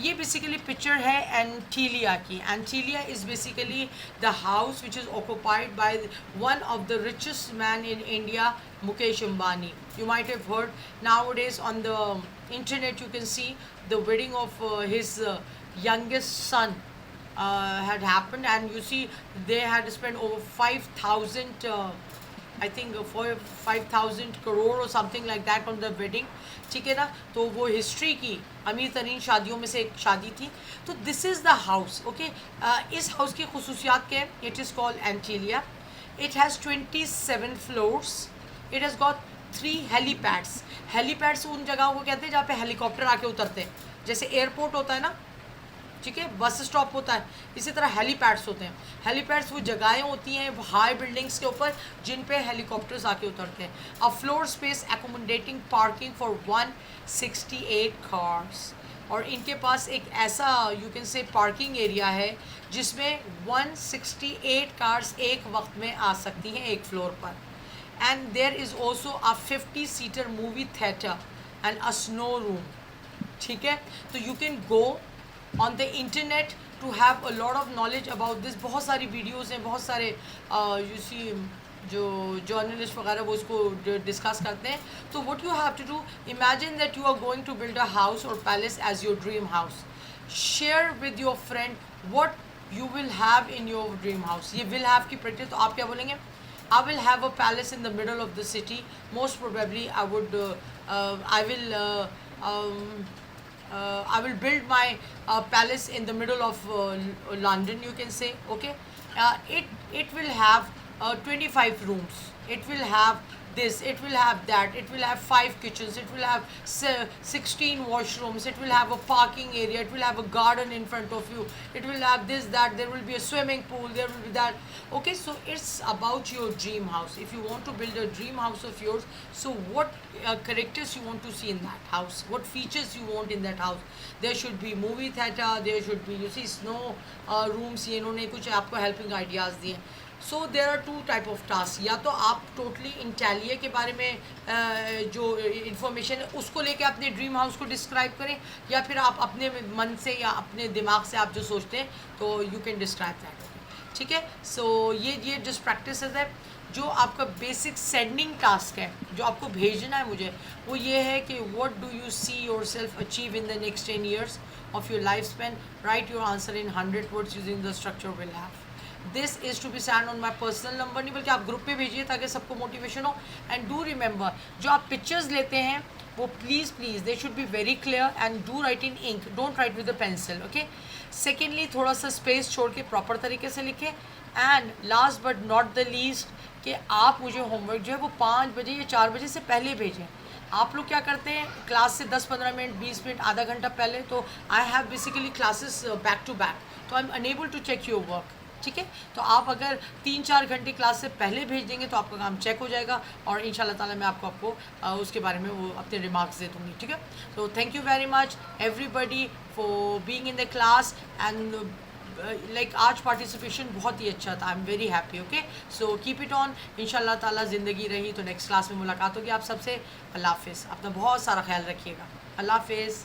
Speaker 1: ये बेसिकली पिक्चर है एंटीलिया की। Antilia is basically the house which is occupied by one of the richest man in India, Mukesh Ambani. You might have heard nowadays on the internet, you can see the wedding of his youngest son had happened, and you see they had spent over 5,000 I think 5,000 crore or something like that on the wedding, ठीक है ना। तो वो history की अमीर तरीन शादियों में से एक शादी थी। तो this is the house. Okay, इस हाउस की खसूसियात क्या है? It is called Antilia. It has 27 floors. It has got 3 helipads. Helipads उन जगहों को कहते हैं जहाँ पे हेलीकॉप्टर आके उतरते हैं, जैसे एयरपोर्ट होता है ना, ठीक है, बस स्टॉप होता है, इसी तरह हेलीपैड्स होते हैं। हेलीपैड्स वो जगहें होती हैं हाई बिल्डिंग्स के ऊपर जिन पे हेलीकॉप्टर्स आके उतरते हैं। अ floor space accommodating parking for 168 cars. और इनके पास एक ऐसा you can say parking area है जिसमें 168 कार्स एक वक्त में आ सकती हैं एक फ्लोर पर। And there is also a fifty seater movie theatre and a snow room, ठीक है। तो you can go on the internet to have a lot of knowledge about this। बहुत सारी वीडियोज़ हैं, बहुत सारे you see जो जर्नलिस्ट वगैरह वो इसको डिस्कस करते हैं। तो what you have to do, imagine that you are going to build a house or palace as your dream house. Share with your friend what you will have in your dream house। ये will have की practice, तो आप क्या बोलेंगे? I will have a palace in the middle of the city. Most probably I would I will build my palace in the middle of London, you can say. Okay, it will have 25 rooms. It will have this, it will have that, it will have 5 kitchens, it will have 16 washrooms, it will have a parking area, it will have a garden in front of you, it will have this, that, there will be a swimming pool, there will be that. Okay, so it's about your dream house. If you want to build a dream house of yours, so what characters you want to see in that house, what features you want in that house? There should be movie theater, there should be, you see, snow rooms। ये इन्होंने कुछ आपको helping ideas दिए। So there are 2 type of task. या तो आप totally इंटेलिया के बारे में जो इंफॉर्मेशन है उसको लेके अपने ड्रीम हाउस को डिस्क्राइब करें, या फिर आप अपने मन से या अपने दिमाग से आप जो सोचते हैं तो यू कैन डिस्क्राइब दैट। ठीक है, सो ये जस्ट प्रैक्टिस है। जो आपका बेसिक सेंडिंग टास्क है जो आपको भेजना है मुझे, वो ये है कि what do you see yourself achieve in the next 10 years of your life span. Write your answer in 100 words using the structure will have. This is to be send on my personal number, नहीं बल्कि आप group पे भेजिए ताकि सबको motivation हो। And do remember, जो आप पिक्चर्स लेते हैं वो please they should be very clear and do write in ink, don't write with a pencil. Okay, secondly थोड़ा सा स्पेस छोड़ के प्रॉपर तरीके से लिखें। And last but not the least कि आप मुझे होमवर्क जो है वो 5 बजे या 4 बजे से पहले भेजें। आप लोग क्या करते हैं, क्लास से 10-15 मिनट, 20 मिनट, आधा घंटा पहले, तो I have basically classes back to back, तो I am unable to check your work. ठीक है, तो आप अगर 3-4 घंटे क्लास से पहले भेज देंगे तो आपका काम चेक हो जाएगा और इंशाल्लाह ताला मैं आपको उसके बारे में वो अपने रिमार्क्स दे दूँगी। ठीक है, तो thank you very much everybody for being in the class and like आज पार्टिसिपेशन बहुत ही अच्छा था। I am very happy. Okay, so keep it on, इंशाल्लाह ताला ज़िंदगी रही तो नेक्स्ट क्लास में मुलाकात होगी आप सबसे। अल्लाह हाफिज़, अपना बहुत सारा ख्याल रखिएगा। अल्लाह हाफिज़।